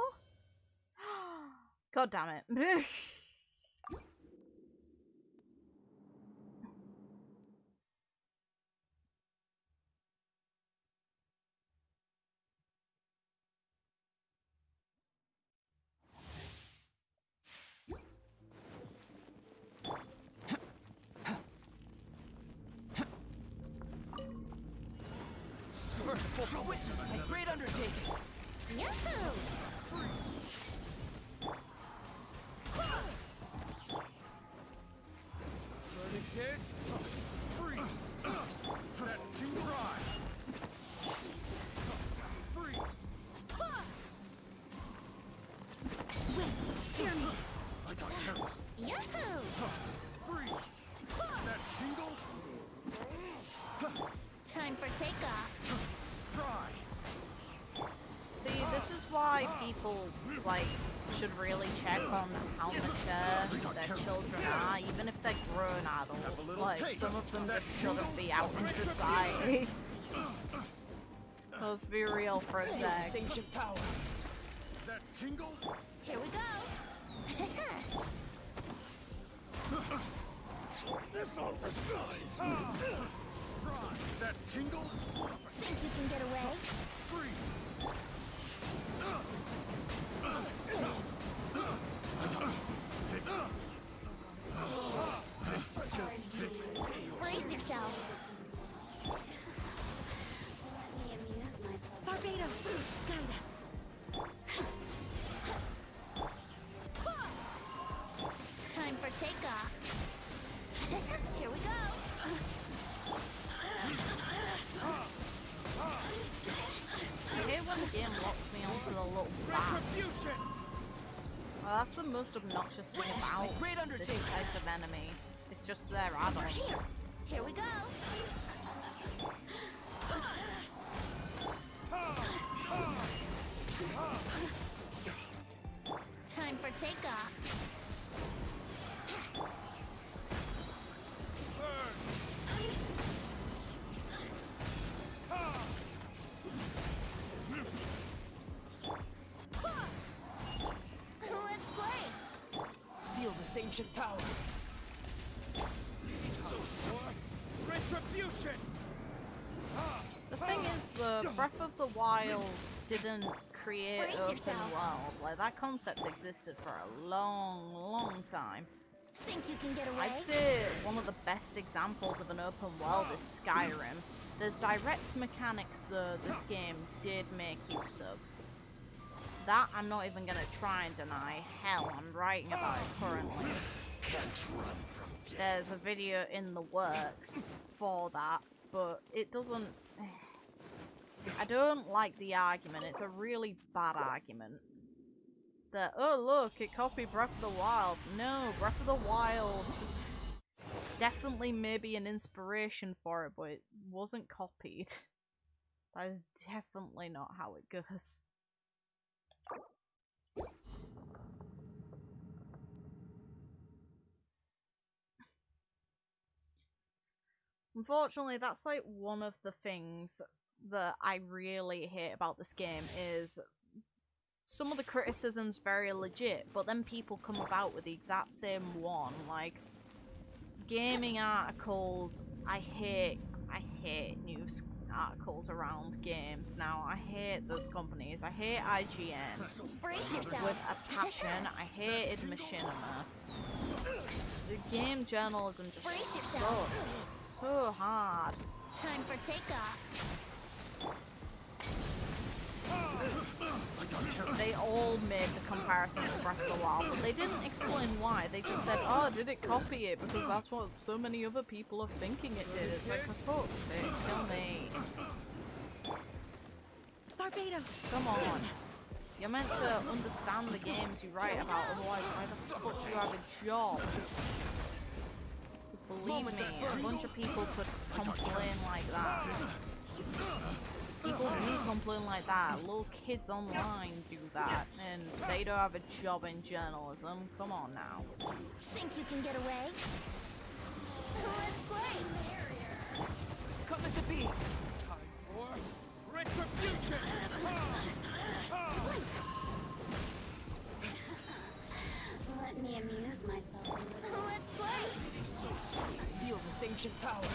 A: God damn it.
D: First for witness my great undertaking.
B: Yahoo!
C: Freeze! That too dry! Freeze!
E: Rent, hear me.
C: I got careless.
B: Yahoo!
C: Freeze! That tingle?
B: Time for takeoff.
C: Try!
A: See, this This is why people, like, should really check on how mature their children are, even if they're grown adults. Like, some of them just shouldn't be out in society. Let's be real for a sec.
D: Ancient power.
C: That tingle?
E: Here we go.
C: This oversized! Fry! That tingle?
E: Think you can get away?
C: Freeze!
E: Brace yourself.
B: Let me amuse myself.
E: Barbados, guide us. Time for takeoff. Here we go.
A: I hate when the game locks me onto the little bat.
C: Retribution!
A: Well, that's the most obnoxious thing about
D: Great
A: this
D: undertaking.
A: type of enemy. It's just their adults.
E: Here we go. Time for takeoff. Let's play.
D: Feel this ancient power.
C: Retribution!
A: The thing is, the Breath of the Wild didn't create
E: Brace
A: open
E: yourself.
A: world. Like, that concept existed for a long, long time.
E: Think you can get away?
A: I'd say one of the best examples of an open world is Skyrim. There's direct mechanics that this game did make use of. That I'm not even gonna try and deny. Hell, I'm writing about it currently. There's a video in the works for that, but it doesn't... I don't like the argument. It's a really bad argument. That, oh look, it copied Breath of the Wild. No, Breath of the Wild definitely maybe an inspiration for it, but it wasn't copied. That is definitely not how it goes. Unfortunately, that's like one of the things that I really hate about this game is some of the criticism's very legit, but then people come about with the exact same one. Like, gaming articles, I hate news articles around games now. I hate those companies. I hate IGN
E: Brace yourself.
A: with a passion. I hated Machinima. The game journalism just
E: Brace
A: sucks
E: yourself.
A: so hard.
E: Time for takeoff.
A: They all made the comparison to Breath of the Wild, but they didn't explain why. They just said, oh, did it copy it? Because that's what so many other people are thinking it did. It's like, for fuck's sake, kill me.
E: Barbados.
A: Come on. You're meant to understand the games you write about, otherwise why the fuck do you have a job? Because believe me, a bunch of people could complain like that. People do complain like that. Little kids online do that, and they don't have a job in journalism. Come on now.
E: Think you can get away? Let's play.
D: Coming to be.
C: Time for retribution!
B: Let me amuse myself a little.
E: Let's play.
D: Feel this ancient power.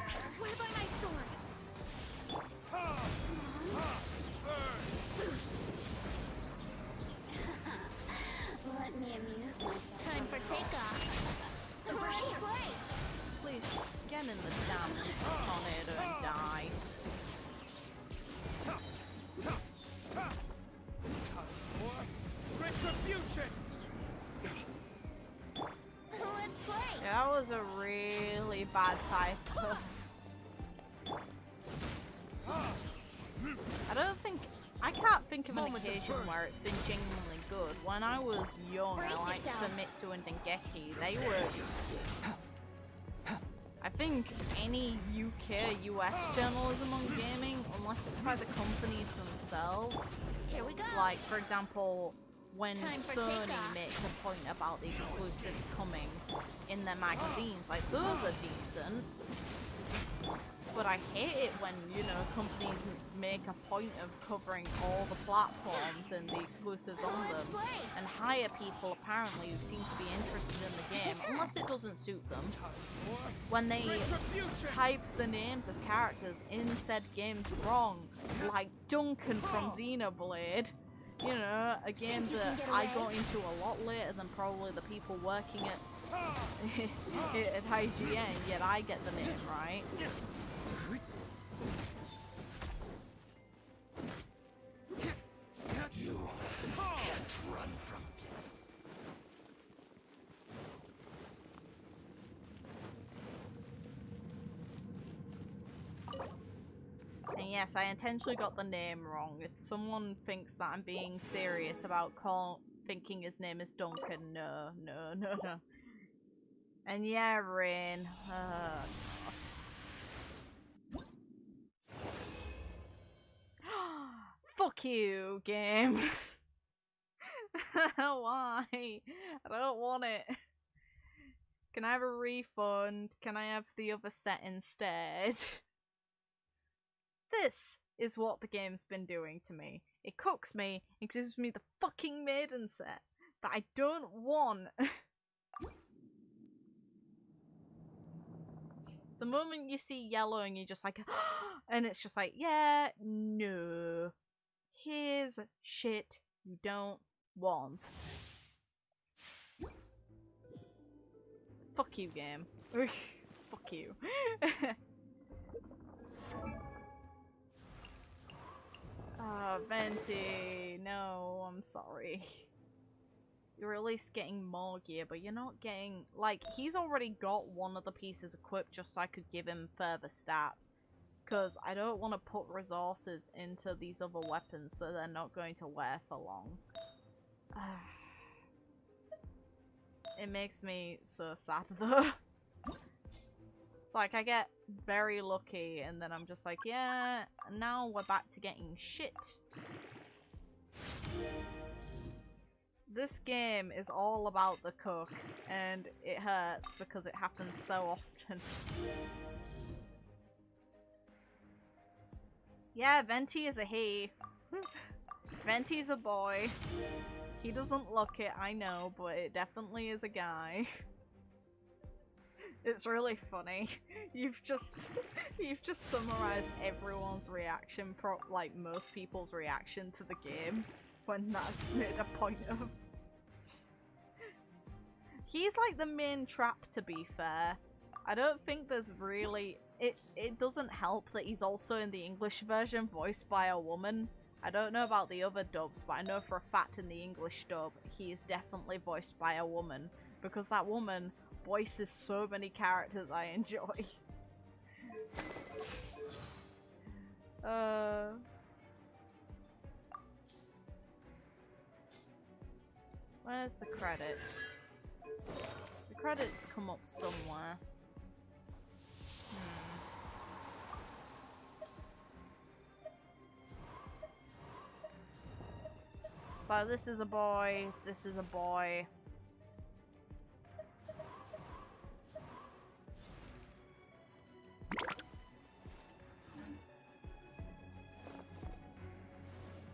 E: I swear by my sword.
B: Let me amuse myself.
E: Time for takeoff. Let's play.
A: Please, get in the damn tornado and die.
C: Time for retribution!
E: Let's play.
A: Yeah, that was a really bad typo. I can't think of an occasion where it's been genuinely good. When I was young, I liked Famitsu and Dengeki. They were... I think any UK, US journalism on gaming, unless it's by the companies themselves,
E: Here we go.
A: like for example, when
E: Time for
A: Sony
E: takeoff.
A: makes a point about the exclusives coming in their magazines, like those are decent. But I hate it when, you know, companies make a point of covering all the platforms and the exclusives on them, and hire people apparently who seem to be interested in the game, unless it doesn't suit them. When they type the names of characters in said games wrong, like Duncan from Xenoblade, you know, a game
E: Think you
A: that
E: can get
A: I
E: away?
A: got into a lot later than probably the people working at at IGN, yet I get the name right.
C: You can't run from
A: And yes, I intentionally got the name wrong. If someone thinks that I'm being serious about thinking his name is Duncan, no. And yeah, Rain. Fuck you, game. Why? I don't want it. Can I have a refund? Can I have the other set instead? This is what the game's been doing to me. It cooks me and gives me the fucking maiden set that I don't want. The moment you see yellow and you're just like, and it's just like, yeah, no. Here's shit you don't want. Fuck you, game. Fuck you. Venti, no, I'm sorry. You're at least getting more gear, but you're not getting... Like, he's already got one of the pieces equipped just so I could give him further stats. Because I don't want to put resources into these other weapons that they're not going to wear for long. It makes me so sad, though. It's like, I get very lucky, and then I'm just like, yeah, now we're back to getting shit. This game is all about the cook, and it hurts because it happens so often. Yeah, Venti is a he. Venti's a boy. He doesn't look it, I know, but it definitely is a guy. It's really funny. You've just summarized everyone's reaction, like most people's reaction to the game when that's made a point of. He's like the main trap, to be fair. I don't think there's really... It doesn't help that he's also in the English version voiced by a woman. I don't know about the other dubs, but I know for a fact in the English dub he is definitely voiced by a woman, because that woman voices so many characters I enjoy. Where's the credits? The credits come up somewhere. So this is a boy, this is a boy.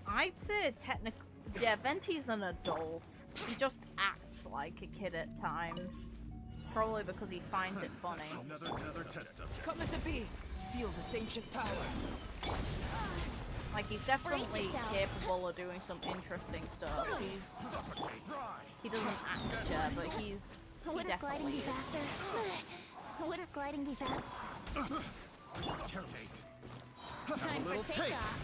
A: I'd say technically, yeah, Venti's an adult. He just acts like a kid at times. Probably because he finds it funny.
C: another test subject.
D: Come to be. Feel this ancient power.
A: Like, he's definitely
E: Brace yourself.
A: capable of doing some interesting stuff. He doesn't acture, but he
E: Wouldn't gliding
A: definitely
E: be
A: is.
E: faster? Wouldn't gliding be faster? Time for takeoff.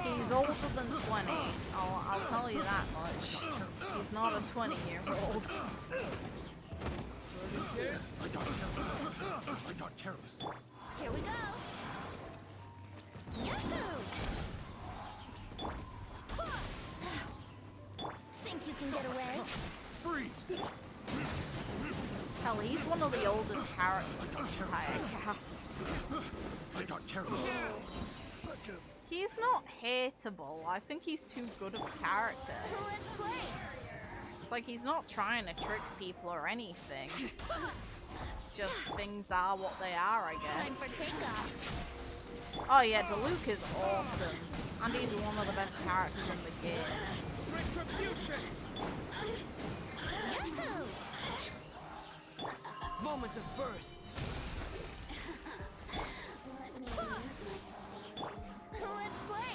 A: He's older than 20. I'll tell you that much. He's not a 20-year-old.
C: I got careless.
E: Here we go. Yahoo! Think you can get away?
C: Freeze!
A: Hell, he's one of the oldest characters in the entire cast.
C: I got terrors. Such a...
A: He's not hateable. I think he's too good of a character.
E: Let's play.
A: Like, he's not trying to trick people or anything. It's just things are what they are, I
E: Time
A: guess.
E: for takeoff.
A: Oh yeah, Diluc is awesome. And he's one of the best characters in the game.
C: Retribution!
E: Yahoo!
D: Moments of birth.
B: Let me amuse myself.
E: Let's play.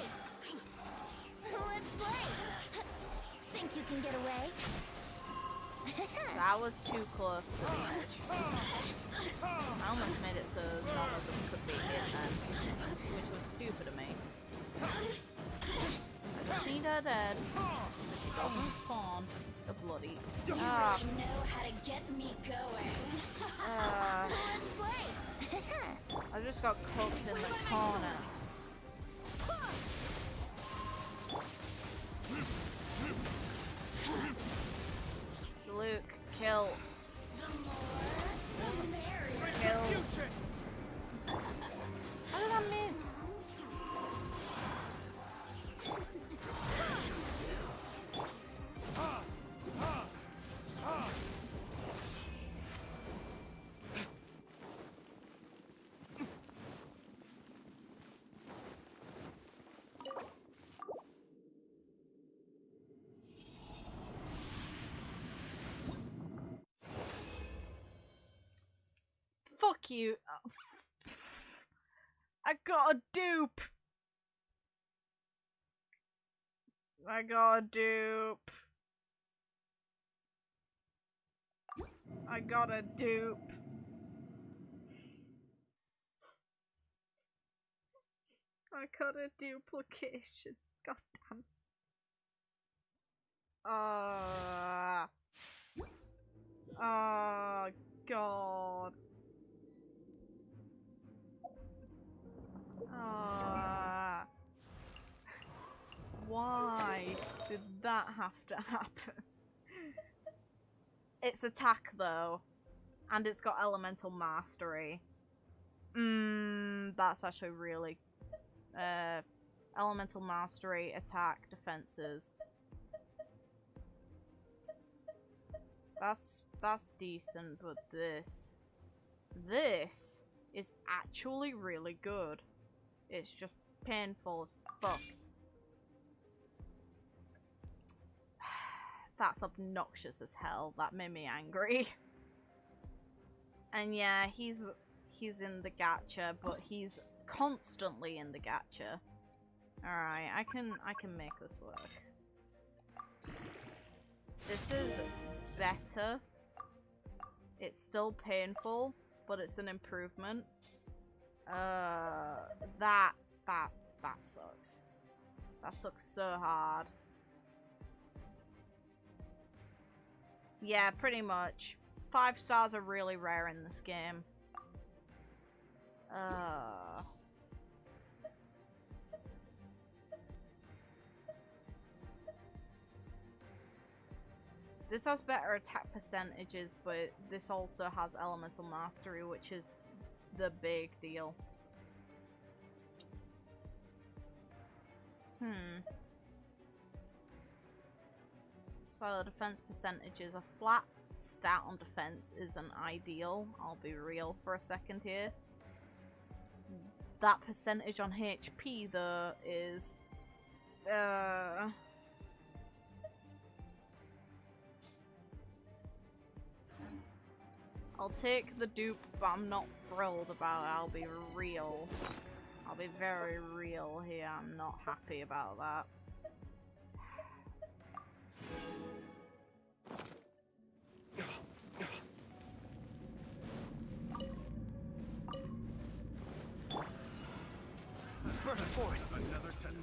E: Let's play. Think you can get away?
A: That was too close to the edge. I almost made it so none of them could be hit then, which was stupid of me. I just need her dead, so she doesn't spawn the bloody...
B: You
A: Ah,
B: really know how to get me going.
E: Let's play.
A: I just got cooked in the corner. Diluc, kill.
B: The more, the merrier.
A: Kill.
C: Retribution!
A: How did I miss? Fuck you. Oh, I got a dupe. I got a dupe. I got a dupe. I got a duplication. God damn. Oh God. Why did that have to happen? It's attack though, and it's got elemental mastery. That's actually really elemental mastery, attack, defenses. That's decent, but this is actually really good. It's just painful as fuck. That's obnoxious as hell. That made me angry. And yeah, he's in the gacha, but he's constantly in the gacha. Alright, I can make this work. This is better. It's still painful, but it's an improvement. That sucks. That sucks so hard. Yeah, pretty much. 5 stars are really rare in this game. This has better attack percentages, but this also has elemental mastery, which is the big deal. So the defense percentages, a flat stat on defense isn't ideal. I'll be real for a second here. That percentage on HP though is I'll take the dupe, but I'm not thrilled about it. I'll be real. I'll be very real here. I'm not happy about that.
D: Burst forth.
C: Another test.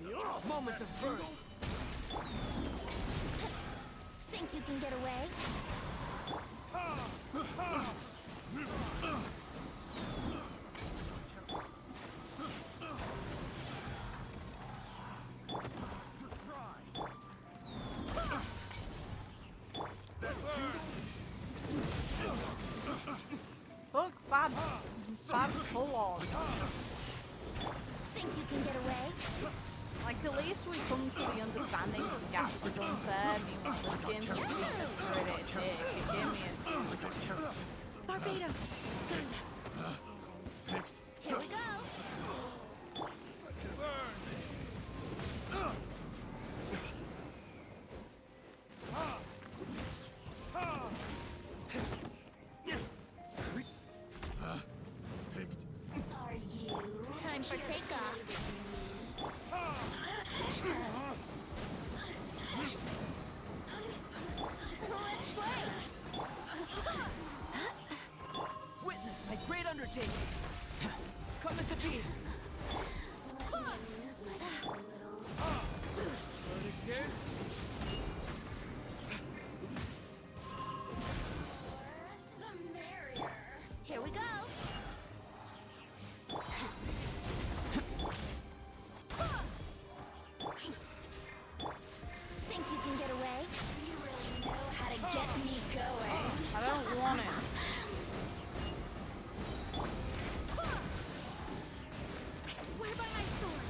D: Moments of birth.
E: Think you can get away?
A: Like, at least we come to the understanding that gaps is unfair. Meanwhile, this game's just being a pretty dick. It gave me a...
E: Barbados! Goodness! Here we go! Are you? Time for takeoff. Let's play!
D: Witness my great undertaking. Come into being. Loaded gears.
B: The merrier.
E: Here we go! Think you can get away?
B: You really know how to get me going.
A: I don't want it.
E: I swear by my sword!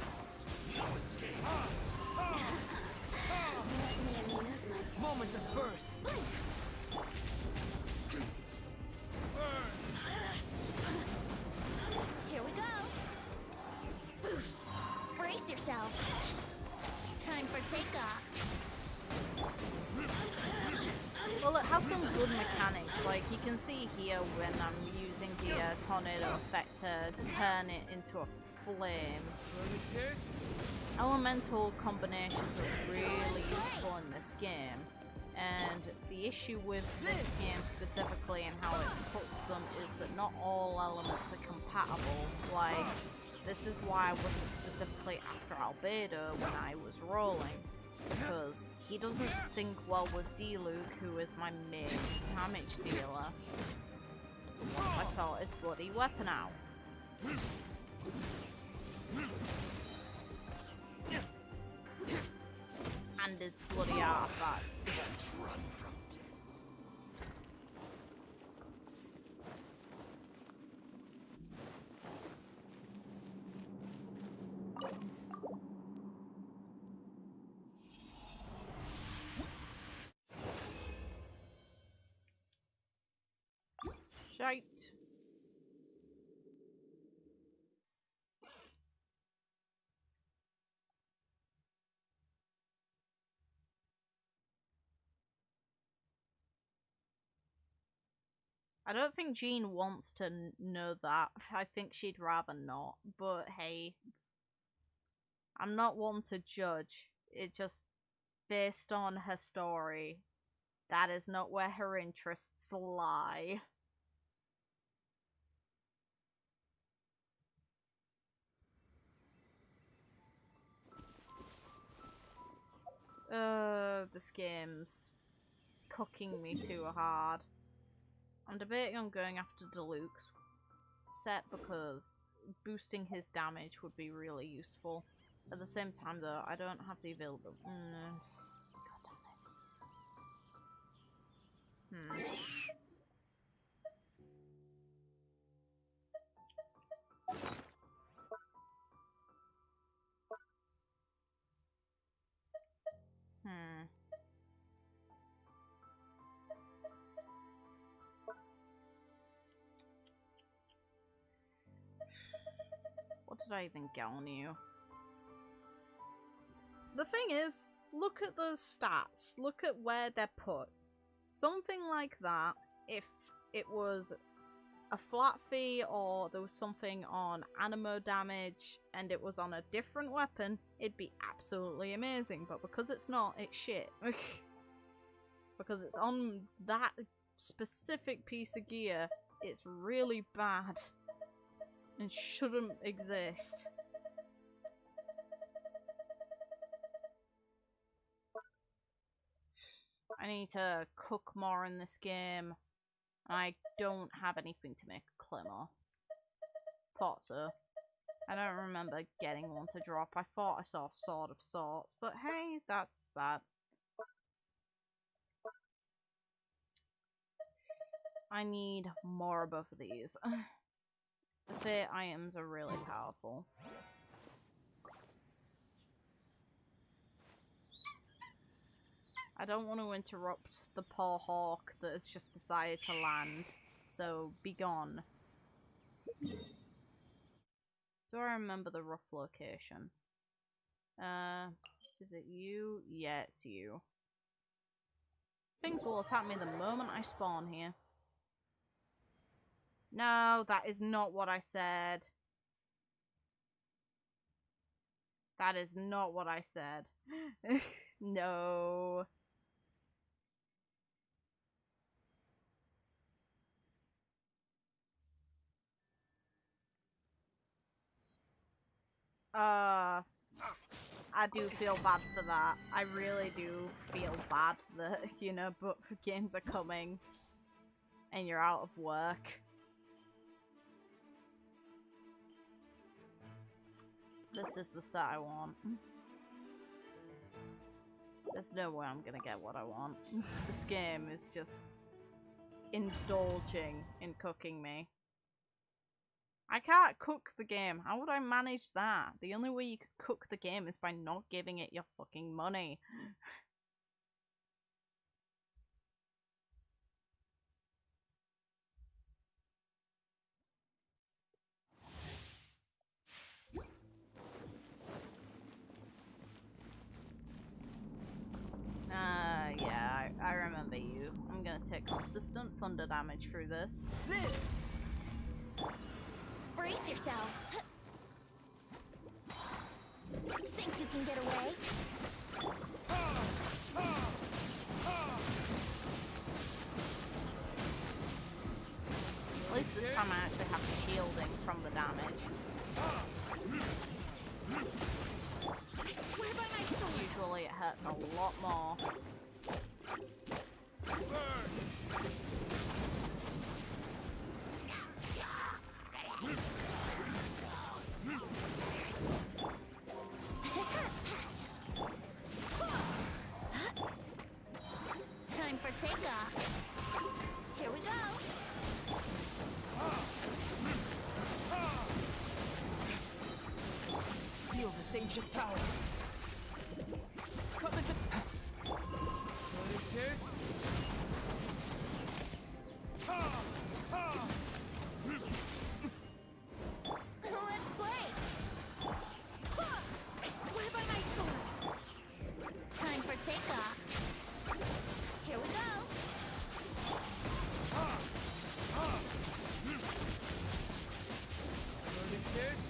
B: Let me amuse myself.
D: Moments of birth.
E: Here we go! Brace yourself! Time for takeoff!
A: Well, it has some good mechanics. Like, you can see here when I'm using the tornado effect to turn it into a flame.
D: Loaded gears.
A: Elemental combinations are really useful in this game. And the issue with this game specifically and how it puts them is that not all elements are compatible. Like, this is why I wasn't specifically after Albedo when I was rolling, because he doesn't sync well with Diluc, who is my main damage dealer. Once I saw his bloody weapon out. And his bloody artifacts. Shite. I don't think Jean wants to know that. I think she'd rather not. But hey, I'm not one to judge. It just, based on her story, that is not where her interests lie. This game's cooking me too hard. I'm debating on going after Diluc's set because boosting his damage would be really useful. At the same time though, I don't have the available... God damn it. What did I even get on you? The thing is, look at the stats. Look at where they're put. Something like that, if it was a flat fee or there was something on animo damage and it was on a different weapon, it'd be absolutely amazing. But because it's not, it's shit. Because it's on that specific piece of gear, it's really bad and shouldn't exist. I need to cook more in this game. I don't have anything to make a claymore. Thought so. I don't remember getting one to drop. I thought I saw a sword of sorts, but hey, that's that. I need more above these. The fate items are really powerful. I don't want to interrupt the poor hawk that has just decided to land. So, be gone. Do I remember the rough location? Is it you? Yeah, it's you. Things will attack me the moment I spawn here. No, that is not what I said. That is not what I said. No. I do feel bad for that. I really do feel bad that, you know, but games are coming and you're out of work. This is the set I want. There's no way I'm gonna get what I want. This game is just indulging in cooking me. I can't cook the game. How would I manage that? The only way you could cook the game is by not giving it your fucking money. Yeah, I remember you. I'm gonna take consistent thunder damage through this.
E: Brace yourself. Think you can get away?
A: At least this time I actually have shielding from the damage.
E: I swear by my sword.
A: Usually it hurts a lot more.
E: Time for takeoff. Here we go.
D: Feel this ancient power. Come into. What is this?
E: Let's play. I swear by my sword. Time for takeoff. Here we go.
D: What is this?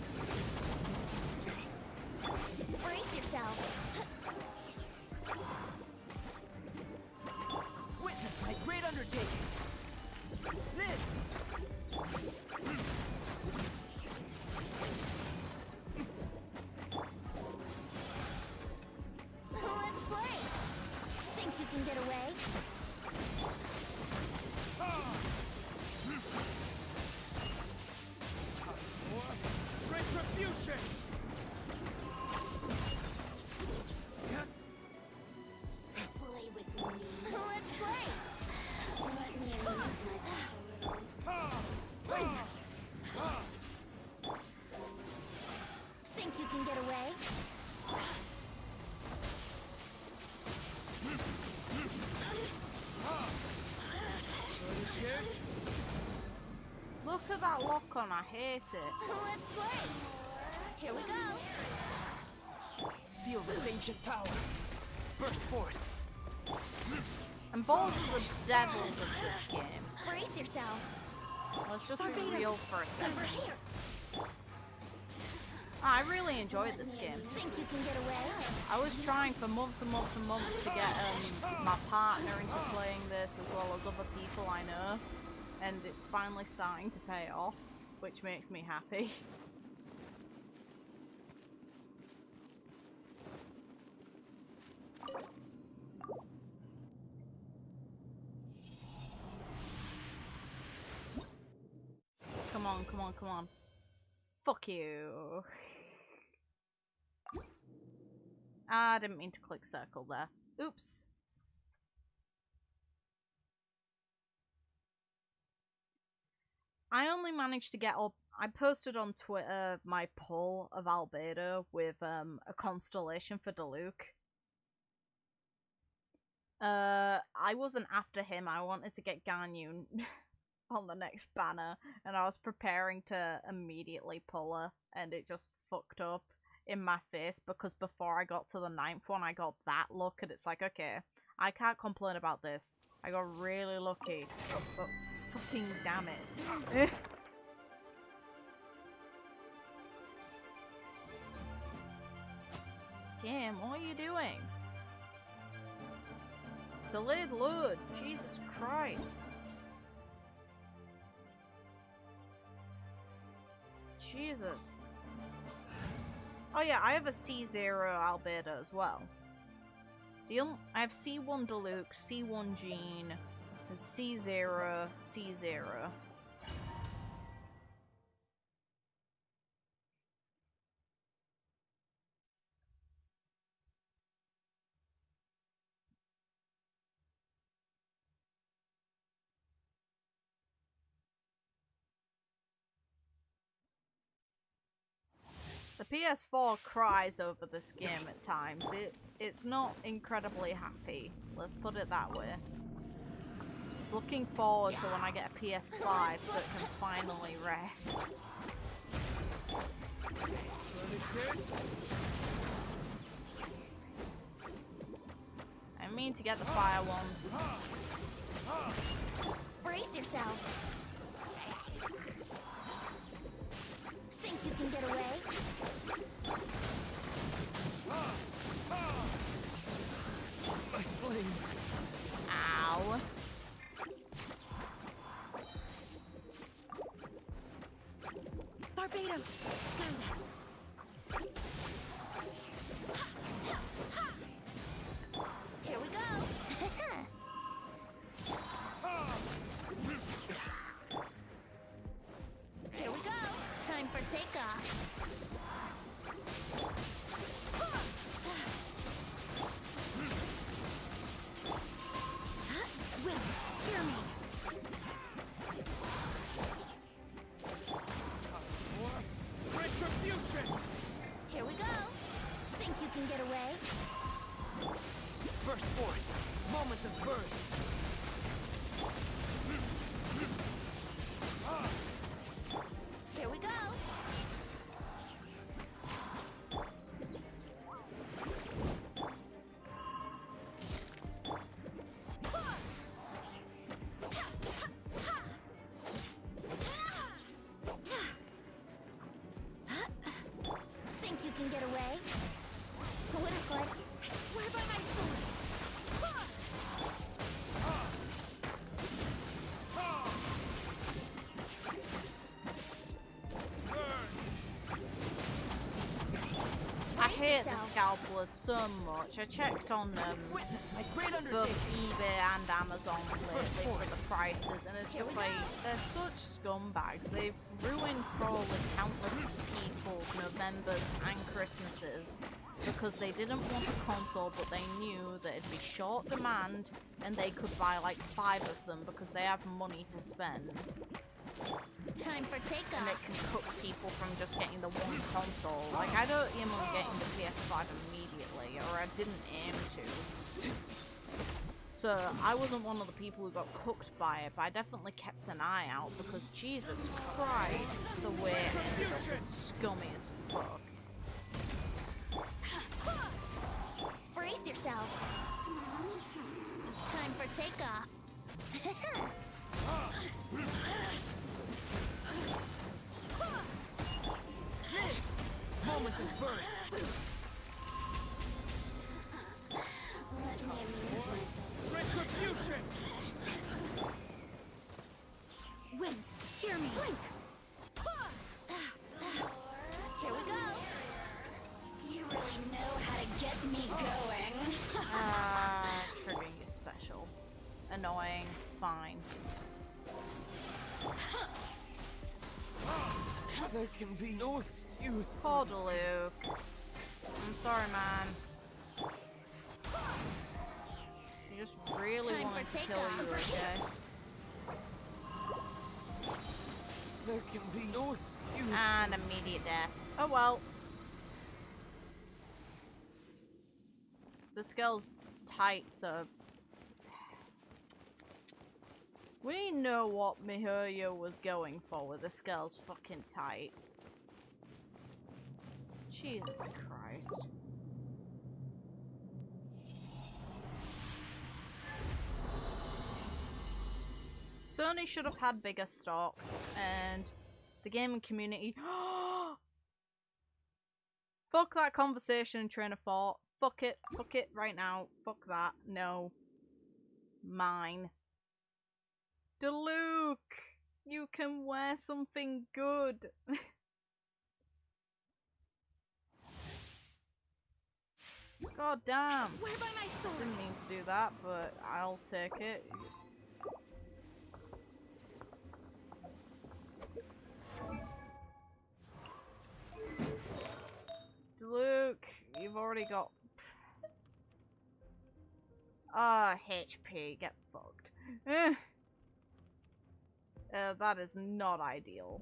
E: Brace yourself.
D: Witness my great undertaking. Live.
E: Let's play. Think you can get away?
C: Retribution!
B: Play with me.
E: Let's play.
B: Let me amuse myself a little.
E: Think you can get away?
D: What is this?
A: Look at that lock on, I hate it.
E: Let's play. Here we go.
D: Feel this ancient power. Burst forth.
A: And balls are the devils of this game.
E: Brace yourself.
A: Let's just
E: Barbados.
A: be real for a second.
E: Over here.
A: I really enjoyed this game.
E: Think you can get away?
A: I was trying for months and months and months to get my partner into playing this as well as other people I know. And it's finally starting to pay off, which makes me happy. Come on, come on, come on. Fuck you. I didn't mean to click circle there. Oops. I only managed to get up. I posted on Twitter my pull of Albedo with a constellation for Diluc. I wasn't after him. I wanted to get Ganyu on the next banner, and I was preparing to immediately pull her, and it just fucked up in my face because before I got to the 9th one, I got that look, and it's like, okay, I can't complain about this. I got really lucky, but fucking damn it. Kim, what are you doing? Delayed load. Jesus Christ. Jesus. Oh yeah, I have a C0 Albedo as well. I have C1 Diluc, C1 Gene, and C0, C0. The PS4 cries over this game at times. It's not incredibly happy. Let's put it that way. It's looking forward to when I get a PS5 so it can finally rest. I mean to get the fire ones.
E: Brace yourself. Think you can get away?
C: My flame.
A: Ow.
E: Barbados, guide us. Here we go. Here we go. Time for takeoff. Wait, hear me.
C: Retribution!
E: Here we go. Think you can get away?
D: Burst forth. Moments of birth.
E: Here we go. Think you can get away? Winifred, I swear by my sword.
A: I hate the scalpelers so much. I checked on
D: Witness my great
A: both
D: undertaking.
A: eBay and Amazon lately for the prices, and it's just like, they're such scumbags. They've ruined probably countless people's Novembers and Christmases because they didn't want a console, but they knew that it'd be short demand and they could buy like 5 of them because they have money to spend.
E: Time for
A: And
E: takeoff.
A: it can cut people from just getting the one console. Like, I don't aim on getting the PS5 immediately, or I didn't aim to. So, I wasn't one of the people who got cooked by it, but I definitely kept an eye out, because Jesus Christ, the way it ended up is scummy as fuck.
E: Brace yourself. Time for takeoff.
D: Moments of birth.
B: Let me amuse myself.
C: Retribution!
E: Wind, hear me. Blink. Here we go.
B: You really know how to get me going.
A: Triggering is special. Annoying, fine.
D: There can be no excuse.
A: Poor Diluc. I'm sorry, man. You just really
E: Time
A: wanted
E: for
A: to kill you,
E: takeoff.
A: okay?
D: There can be no excuse.
A: And immediate death. Oh well. The skull's tight, so We know what miHoYo was going for with this girl's fucking tights. Jesus Christ. Sony should have had bigger stocks, and the gaming community... Fuck that conversation and train of thought. Fuck it right now. Fuck that. No. Mine. Diluc! You can wear something good. God damn.
E: I swear by my sword.
A: Didn't mean to do that, but I'll take it. Diluc, you've already got... HP, get fucked. That is not ideal.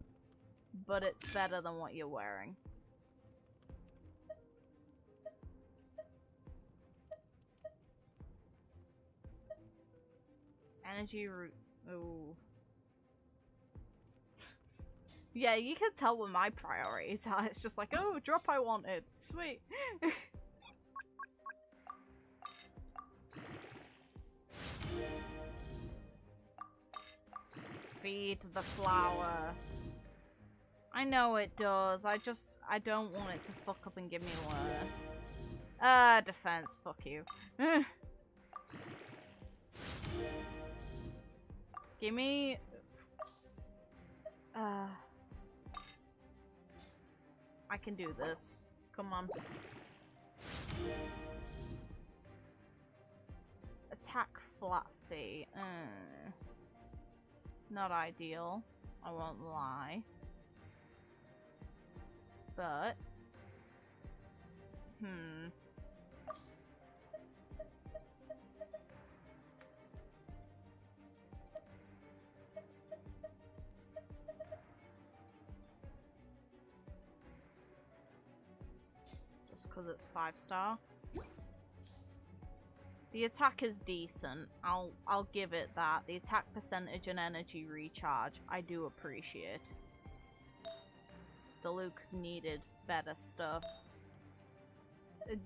A: But it's better than what you're wearing. Energy root. Ooh. Yeah, you can tell what my priorities are. It's just like, oh, drop I wanted. Sweet. Feed the flower. I know it does. I don't want it to fuck up and give me worse. Defense. Fuck you. Give me... I can do this. Come on. Attack flat fee. Not ideal. I won't lie. But... Just because it's 5-star. The attack is decent. I'll give it that. The attack percentage and energy recharge, I do appreciate. Diluc needed better stuff.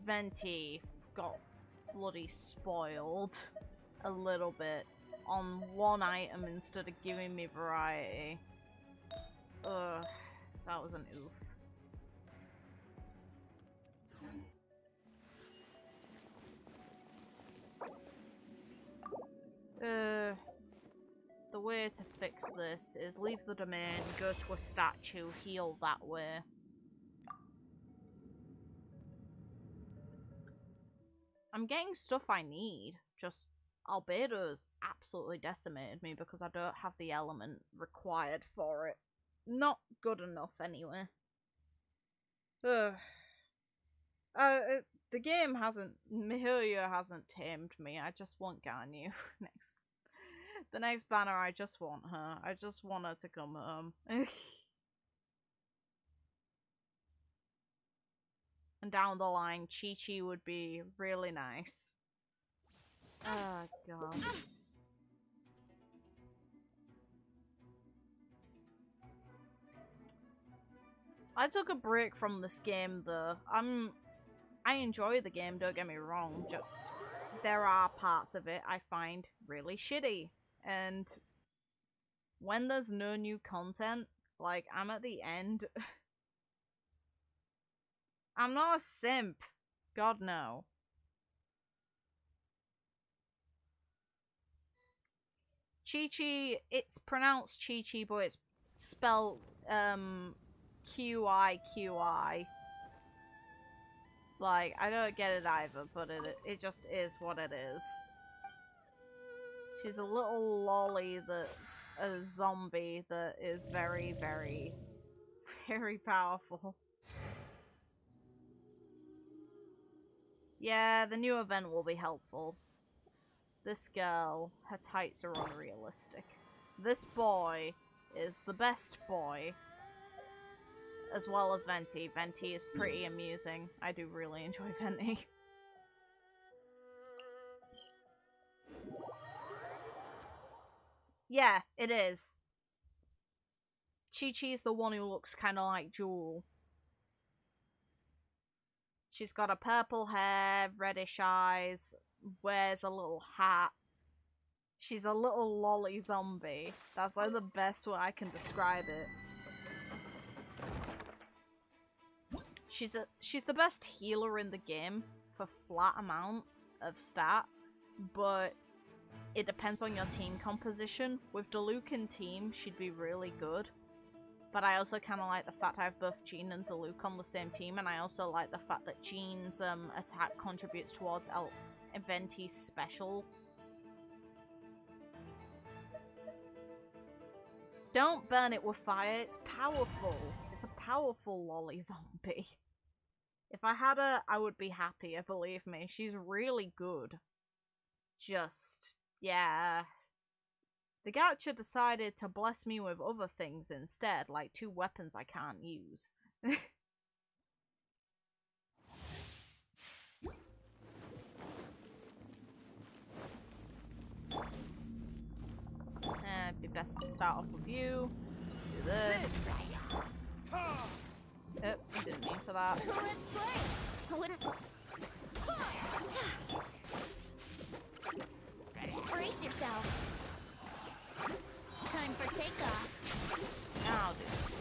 A: Venti got bloody spoiled a little bit on one item instead of giving me variety. Ugh, that was an oof. The way to fix this is leave the domain, go to a statue, heal that way. I'm getting stuff I need, just Albedo's absolutely decimated me because I don't have the element required for it. Not good enough anyway. The game hasn't, miHoYo hasn't tamed me. I just want Ganyu next. The next banner, I just want her. I just want her to come home. And down the line, Chi-Chi would be really nice. Oh, God. I took a break from this game, though. I enjoy the game, don't get me wrong, just there are parts of it I find really shitty. And when there's no new content, like, I'm at the end. I'm not a simp. God, no. Chi-Chi, it's pronounced Chi-Chi, but it's spelled, Q-I-Q-I. Like, I don't get it either, but it just is what it is. She's a little lolly that's a zombie that is very, very, very powerful. Yeah, the new event will be helpful. This girl, her tights are unrealistic. This boy is the best boy. As well as Venti. Venti is pretty amusing. I do really enjoy Venti. Yeah, it is. Chi-Chi's the one who looks kind of like Jewel. She's got a purple hair, reddish eyes, wears a little hat. She's a little lolly zombie. That's like the best way I can describe it. She's the best healer in the game for flat amount of stat, but it depends on your team composition. With Diluc in team, she'd be really good. But I also kind of like the fact I have both Jean and Diluc on the same team, and I also like the fact that Jean's attack contributes towards Venti's special. Don't burn it with fire, it's powerful. It's a powerful lolly zombie. If I had her, I would be happier, believe me. She's really good. Just, yeah. The Gacha decided to bless me with other things instead, like 2 weapons I can't use. It'd be best to start off with you. Do this. Oops, didn't mean for that.
E: Let's play. I wouldn't. Brace yourself. Time for takeoff.
A: I'll do this.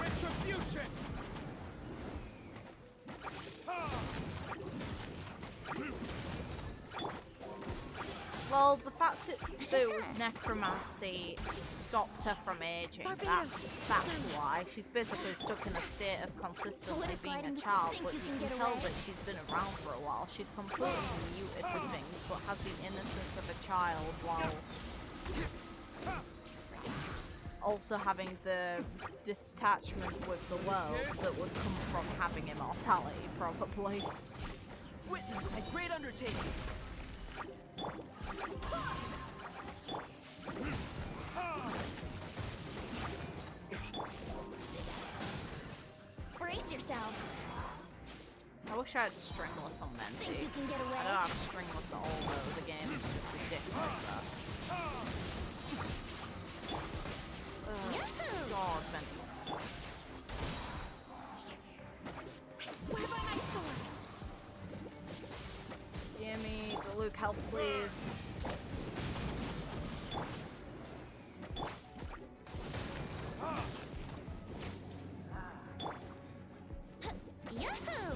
C: Retribution!
A: Well, the fact that it was necromancy stopped her from aging. That's why. She's basically stuck in a state of consistently being a child, but you can tell that she's been around for a while. She's completely muted with things, but has the innocence of a child while also having the detachment with the world that would come from having immortality, probably.
D: Witness my great undertaking.
E: Brace yourself.
A: I wish I had stringless on Venti.
E: Think you can get away?
A: I don't have stringless at all though, the game is just ridiculous like that. God, Venti.
E: I swear by my sword.
A: Gimme the Diluc health, please.
E: Yahoo!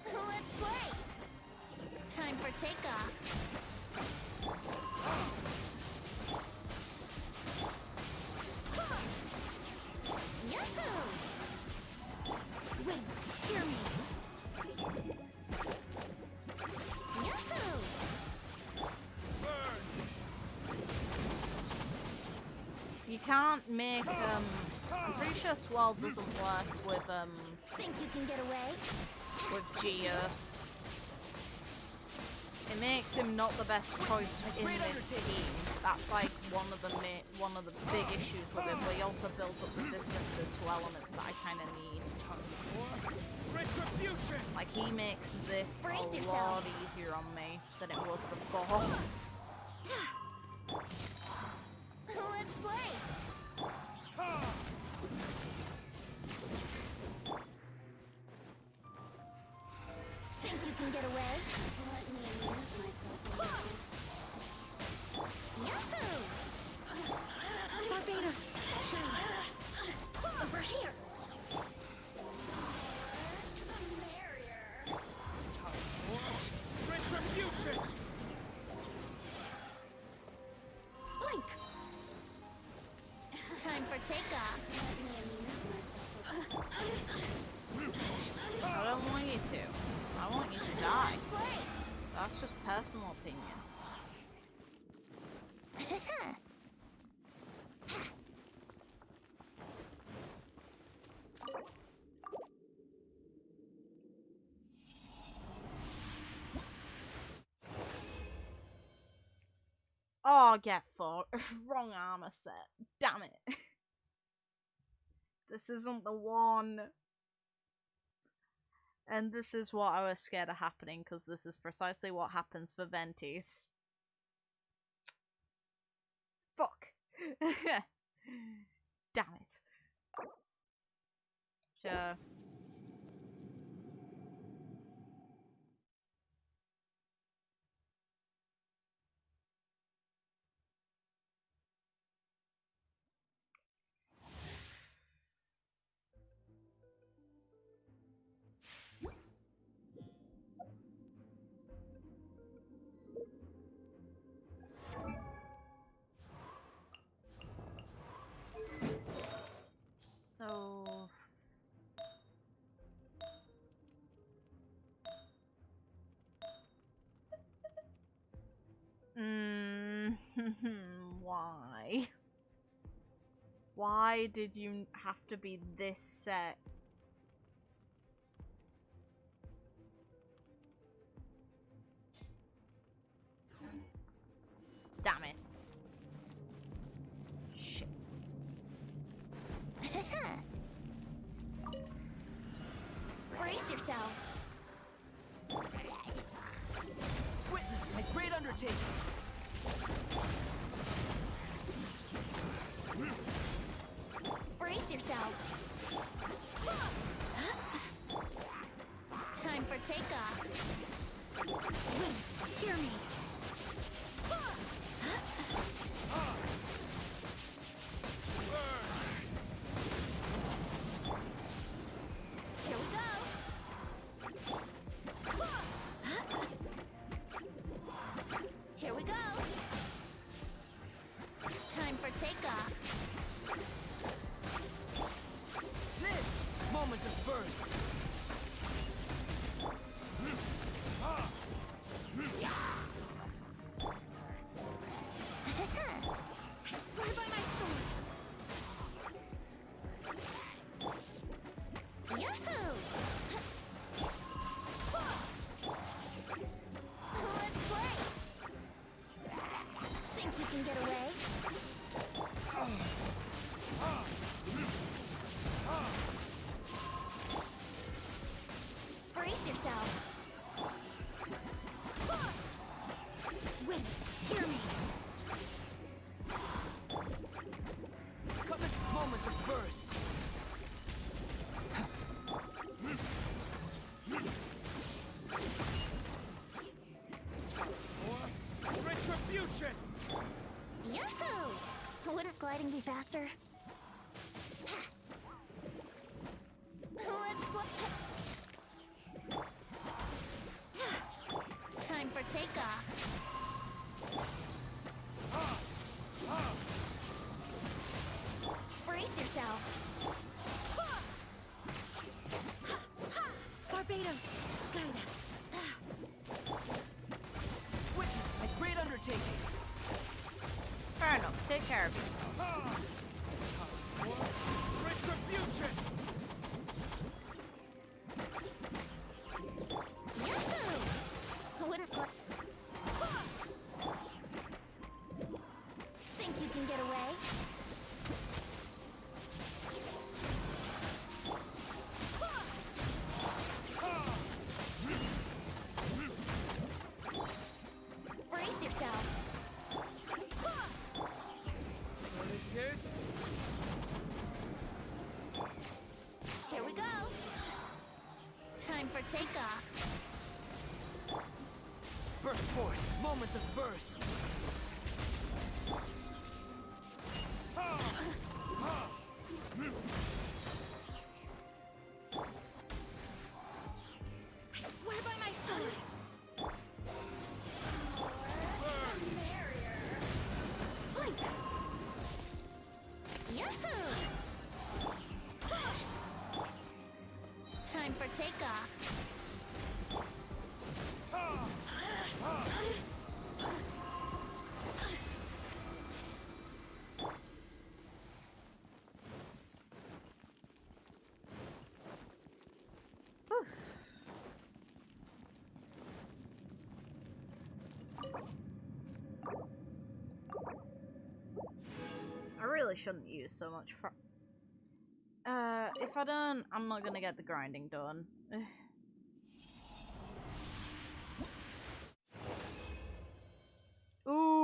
E: Let's play. Time for takeoff. Yahoo! Wait, hear me. Yahoo!
A: You can't make, I'm pretty sure Swirl doesn't work with,
E: Think you can get away?
A: with Gia. It makes him not the best choice in this team. That's like one of the big issues with him, but he also builds up resistances to elements that I kind of need.
C: Retribution!
A: Like, he makes this
E: Brace
A: a
E: yourself.
A: lot easier on me than it was before.
E: Let's play. Think you can get away? Let me amuse myself. Yahoo! Barbados! Over here! The merrier.
C: Retribution!
E: Blink! Time for takeoff. Let me amuse myself.
A: I don't want you to. I want you to die.
E: Play!
A: That's just personal opinion. Oh, get fucked. Wrong armor set. Damn it. This isn't the one. And this is what I was scared of happening, because this is precisely what happens for Ventis. Fuck. Damn it. Sure. So... Why? Why did you have to be this set? Damn it. Shit.
E: Brace yourself.
D: Witness my great undertaking.
E: Brace yourself. Time for takeoff. Wait, hear me. Here we go. Here we go. Time for takeoff.
D: Live! Moment of birth.
E: I swear by my sword. Yahoo! Let's play. Think you can get away? Brace yourself. Wait, hear me.
D: Coming moment of birth.
C: For retribution!
E: Yahoo! Wouldn't gliding be faster? Let's play. Time for takeoff. Brace yourself. Barbados, guide us.
D: Witness my great undertaking.
A: Fair enough, take care of you.
C: Retribution!
E: Yahoo! Wouldn't think you can get away? Brace yourself.
C: What it is?
E: Here we go. Time for takeoff.
D: Burst forth. Moment of birth.
E: I swear by my sword. Blink. Yahoo! Time for takeoff.
A: I really shouldn't use so much if I don't, I'm not gonna get the grinding done.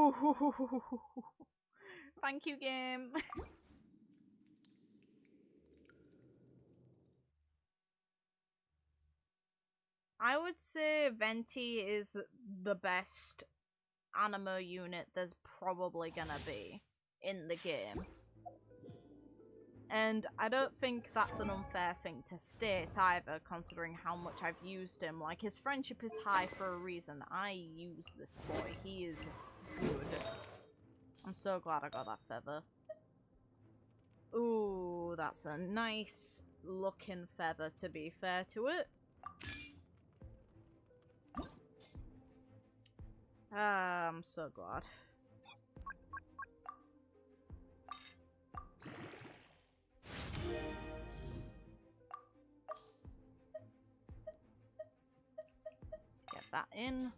A: Ooh. Thank you, game. I would say Venti is the best animo unit there's probably gonna be in the game. And I don't think that's an unfair thing to state either, considering how much I've used him. Like, his friendship is high for a reason. I use this boy. He is good. I'm so glad I got that feather. Ooh, that's a nice looking feather, to be fair to it. I'm so glad. Get that in.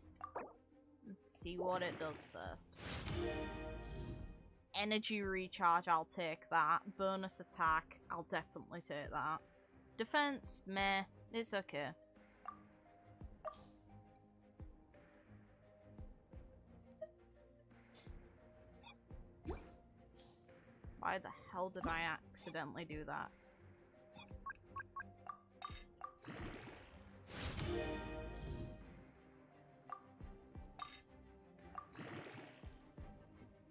A: Let's see what it does first. Energy recharge, I'll take that. Bonus attack, I'll definitely take that. Defense, meh, it's okay. Why the hell did I accidentally do that?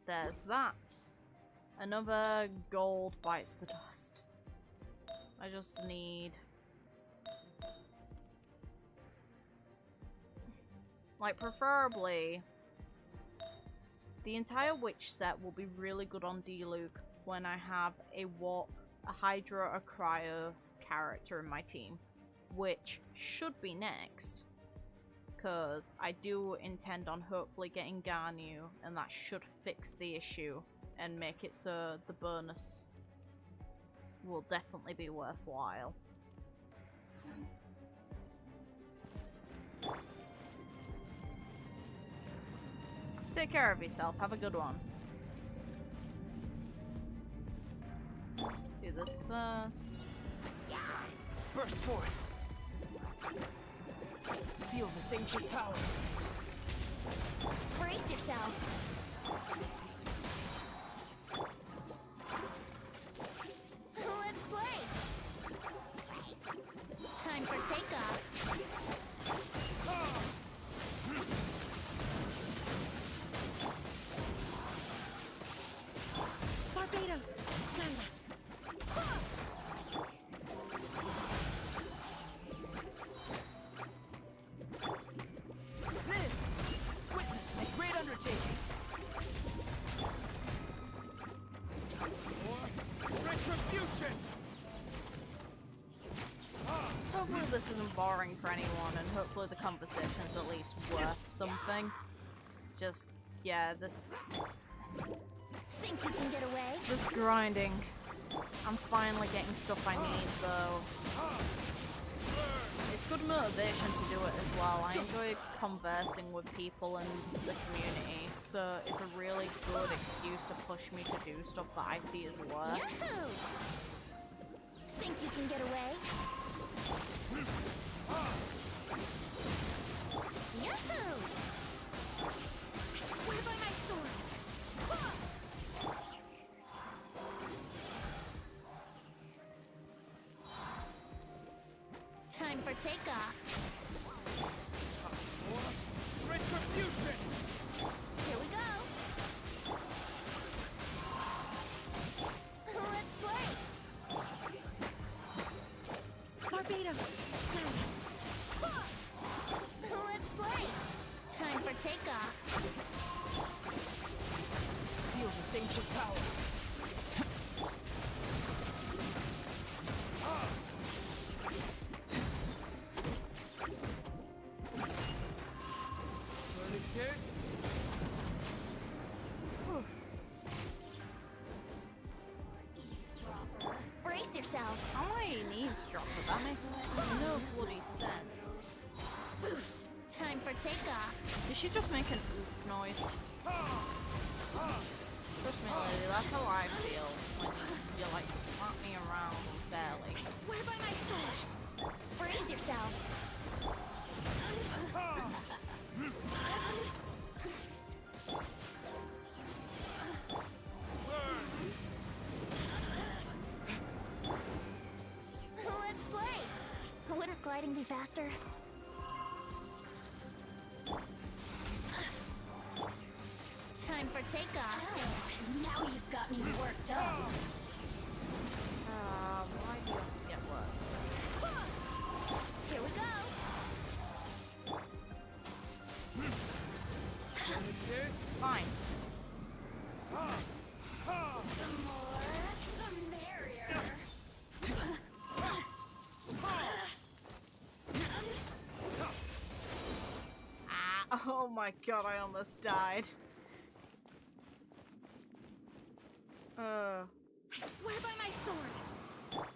A: There's that. Another gold bites the dust. I just need... like, preferably... the entire witch set will be really good on Diluc when I have a Warp, a Hydra, a Cryo character in my team. Which should be next. Because I do intend on hopefully getting Ganyu, and that should fix the issue and make it so the bonus will definitely be worthwhile. Take care of yourself, have a good one. Do this first.
D: Burst forth. Feel this ancient power.
E: Brace yourself. Let's play. Time for takeoff. Barbados, join us.
D: Live! Witness my great undertaking!
C: Retribution!
A: Hopefully this isn't boring for anyone, and hopefully the conversation is at least worth something. Just, yeah, this
E: Think you can get away?
A: grinding. I'm finally getting stuff I need, though. It's good motivation to do it as well. I enjoy conversing with people in the community, so it's a really good excuse to push me to do stuff that I see as work.
E: Yahoo! Think you can get away? Yahoo! I swear by my sword! Time for takeoff.
C: Retribution!
E: Here we go. Let's play. Barbados, join us. Let's play. Time for takeoff.
D: Feel this ancient power. Burning tears.
E: Brace yourself.
A: How am I an eavesdropper? That makes no bloody sense.
E: Time for takeoff.
A: Did she just make an oof noise? Trust me, lady, that's how I feel when you like slap me around unfairly.
E: I swear by my sword. Brace yourself. gliding be faster? Time for takeoff.
B: Now you've got me worked up.
A: Why do you have to get work?
E: Here we go.
A: Fine.
B: The more, the merrier.
A: Oh my god, I almost died.
E: I swear by my sword.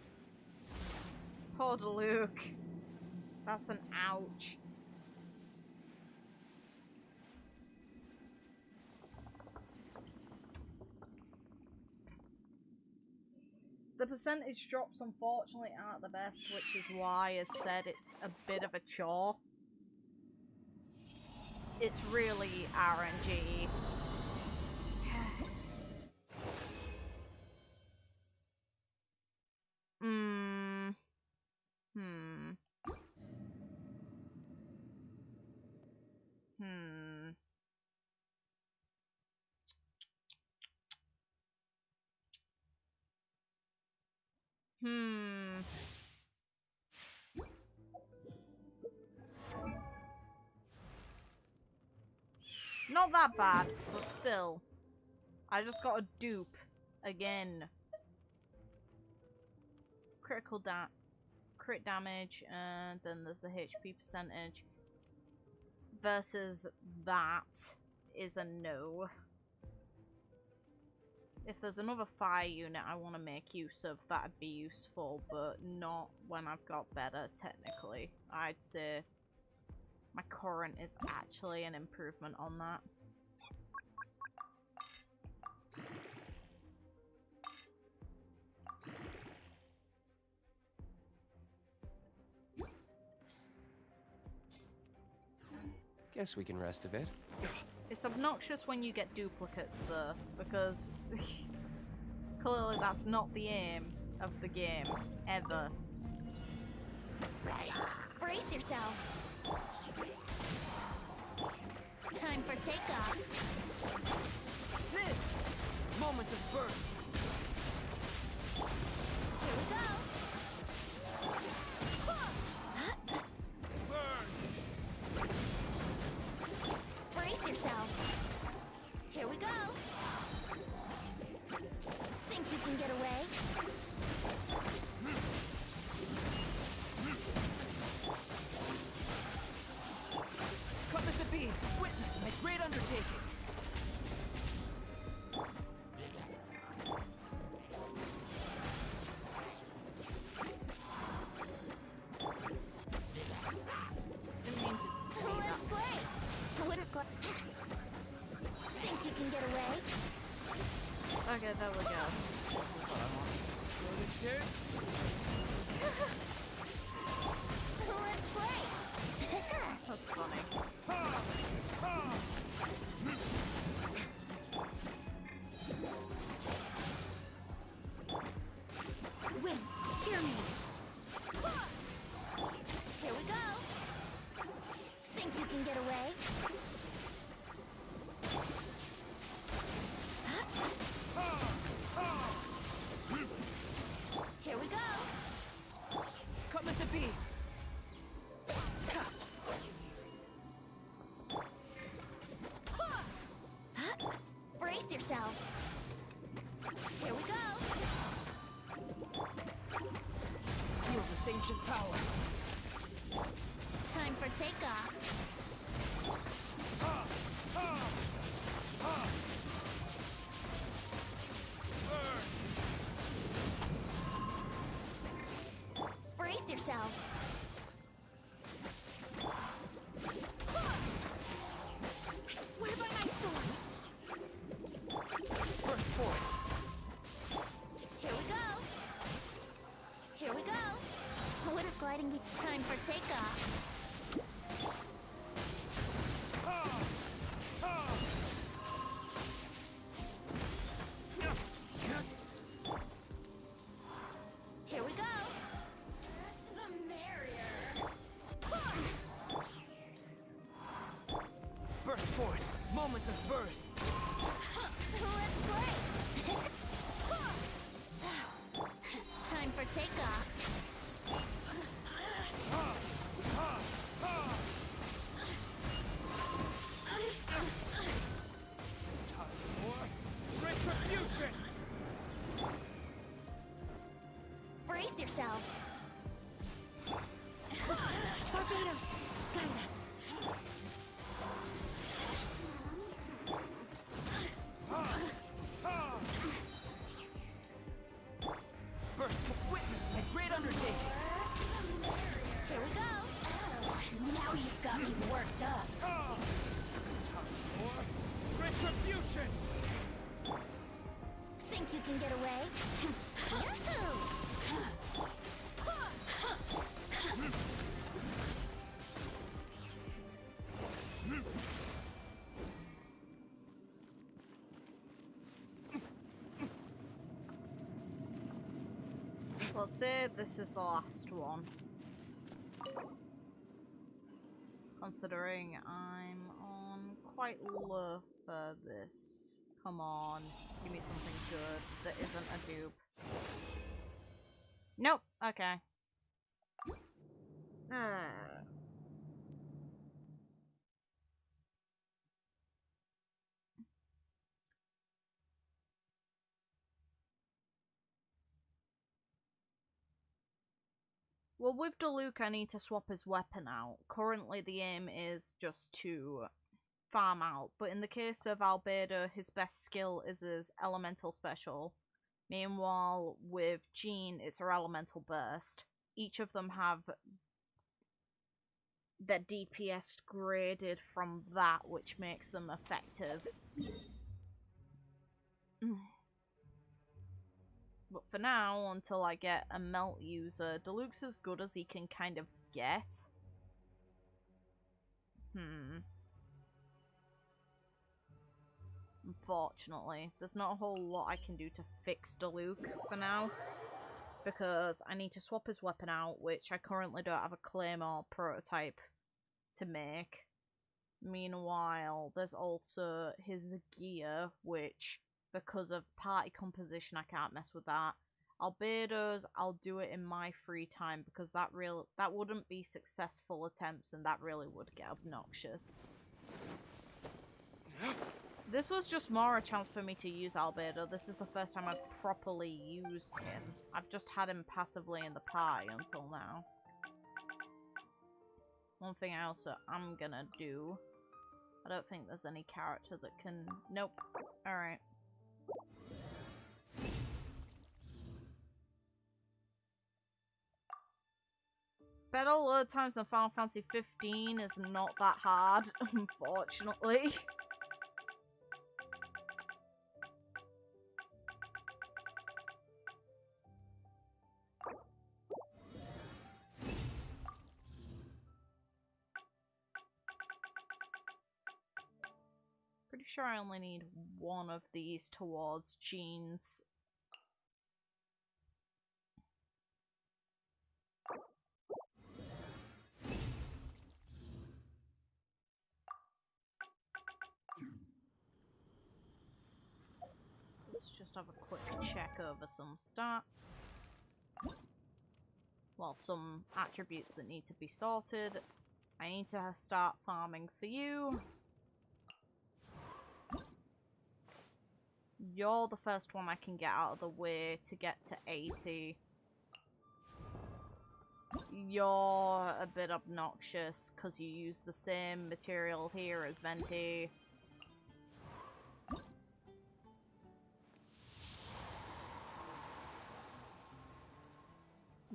A: Poor Diluc. That's an ouch. The percentage drops unfortunately aren't the best, which is why, as said, it's a bit of a chore. It's really RNG. Not that bad, but still. I just got a dupe. Again. Crit damage, and then there's the HP percentage. Versus that is a no. If there's another fire unit I want to make use of, that'd be useful, but not when I've got better, technically. I'd say my current is actually an improvement on that.
F: Guess we can rest a bit.
A: It's obnoxious when you get duplicates, though, because clearly that's not the aim of the game, ever.
E: Brace yourself. Time for takeoff.
D: Live! Moment of birth.
E: Here we go. Brace yourself. Here we go. Think you can get away?
D: Come as a bee. Witness my great undertaking.
A: Didn't mean to do
E: Let's
A: that.
E: play. I wouldn't go. Think you can get away?
A: Okay, there we go. This is what I want.
E: Let's play.
A: That's funny.
E: Wind, hear me. Here we go. Think you can get away? Here we go.
D: Come as a bee.
E: Brace yourself. Here we go.
D: Feel this ancient power.
E: Time for takeoff. Brace yourself. I swear by my sword.
D: Burst forth.
E: Here we go. Here we go. Wouldn't gliding be time for takeoff?
D: sequence of birth.
E: Let's play! Time for takeoff.
C: Time for retribution!
E: Brace yourselves. Torpedoes, guide us.
D: First, witness my great undertaking.
E: Here we go.
B: Now you've got me worked up.
C: Time for retribution!
E: Think you can get away? Yahoo!
A: We'll say this is the last one. Considering I'm on quite low for this. Come on, give me something good that isn't a dupe. Nope, okay. Well, with Diluc, I need to swap his weapon out. Currently, the aim is just to farm out, but in the case of Albedo, his best skill is his elemental special. Meanwhile, with Jean, it's her elemental burst. Each of them have their DPS graded from that, which makes them effective. But for now, until I get a melt user, Diluc's as good as he can kind of get. Unfortunately, there's not a whole lot I can do to fix Diluc for now. Because I need to swap his weapon out, which I currently don't have a Claymore prototype to make. Meanwhile, there's also his gear, which, because of party composition, I can't mess with that. Albedo's, I'll do it in my free time, because that wouldn't be successful attempts, and that really would get obnoxious. This was just more a chance for me to use Albedo. This is the first time I've properly used him. I've just had him passively in the party until now. One thing I also am gonna do, I don't think there's any character that can... Nope. Alright. Better load times than Final Fantasy 15 is not that hard, unfortunately. Pretty sure I only need one of these towards Jean's. Let's just have a quick check over some stats. Well, some attributes that need to be sorted. I need to start farming for you. You're the first one I can get out of the way to get to 80. You're a bit obnoxious because you use the same material here as Venti.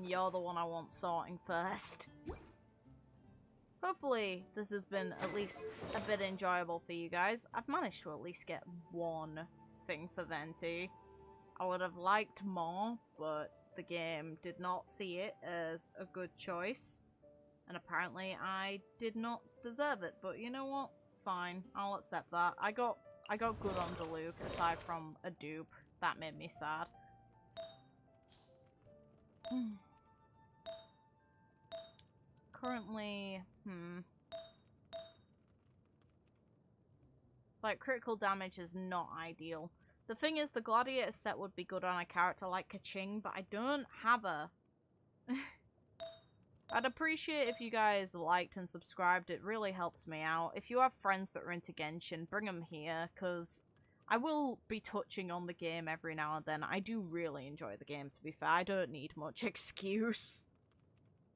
A: You're the one I want sorting first. Hopefully this has been at least a bit enjoyable for you guys. I've managed to at least get one thing for Venti. I would have liked more, but the game did not see it as a good choice. And apparently I did not deserve it, but you know what? Fine, I'll accept that. I got good on Diluc, aside from a dupe. That made me sad. Currently, so Like, critical damage is not ideal. The thing is, the Gladiator set would be good on a character like Kaching, but I don't have her. I'd appreciate if you guys liked and subscribed. It really helps me out. If you have friends that are into Genshin, bring them here, because I will be touching on the game every now and then. I do really enjoy the game, to be fair. I don't need much excuse.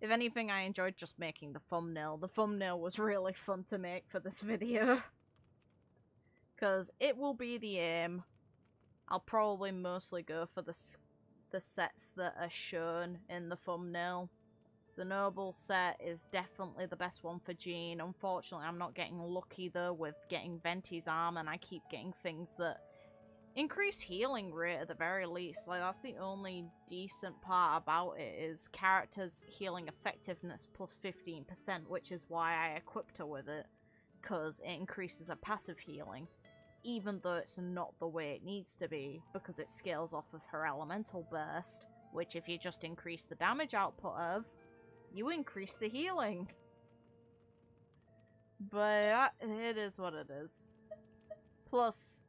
A: If anything, I enjoyed just making the thumbnail. The thumbnail was really fun to make for this video. Because it will be the aim. I'll probably mostly go for the sets that are shown in the thumbnail. The Noble set is definitely the best one for Jean. Unfortunately, I'm not getting lucky though with getting Venti's arm, and I keep getting things that increase healing rate at the very least. Like, that's the only decent part about it, is characters healing effectiveness plus 15%, which is why I equipped her with it, because it increases her passive healing, even though it's not the way it needs to be, because it scales off of her elemental burst, which if you just increase the damage output of, you increase the healing. But it is what it is. Plus,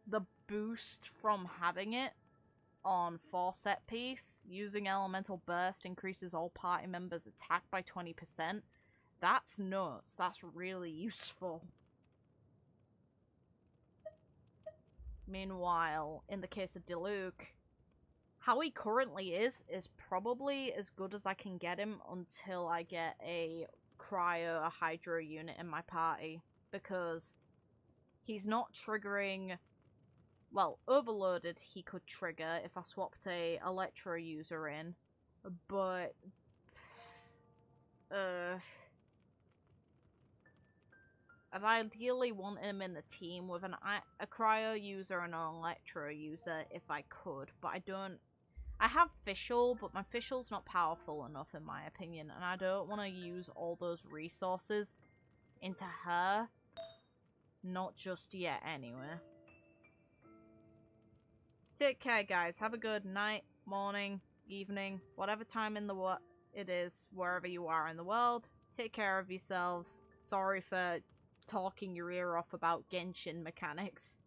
A: the boost from having it on 4 set piece, using elemental burst increases all party members' attack by 20%. That's nuts. That's really useful. Meanwhile, in the case of Diluc, how he currently is probably as good as I can get him until I get a cryo or hydro unit in my party, because he's not triggering. Well, overloaded he could trigger if I swapped a electro user in, but I'd ideally want him in the team with a cryo user and an electro user if I could, but I don't. I have Fischl, but my Fischl's not powerful enough in my opinion, and I don't want to use all those resources into her. Not just yet, anyway. Take care, guys. Have a good night, morning, evening, whatever time in the it is, wherever you are in the world. Take care of yourselves. Sorry for talking your ear off about Genshin mechanics.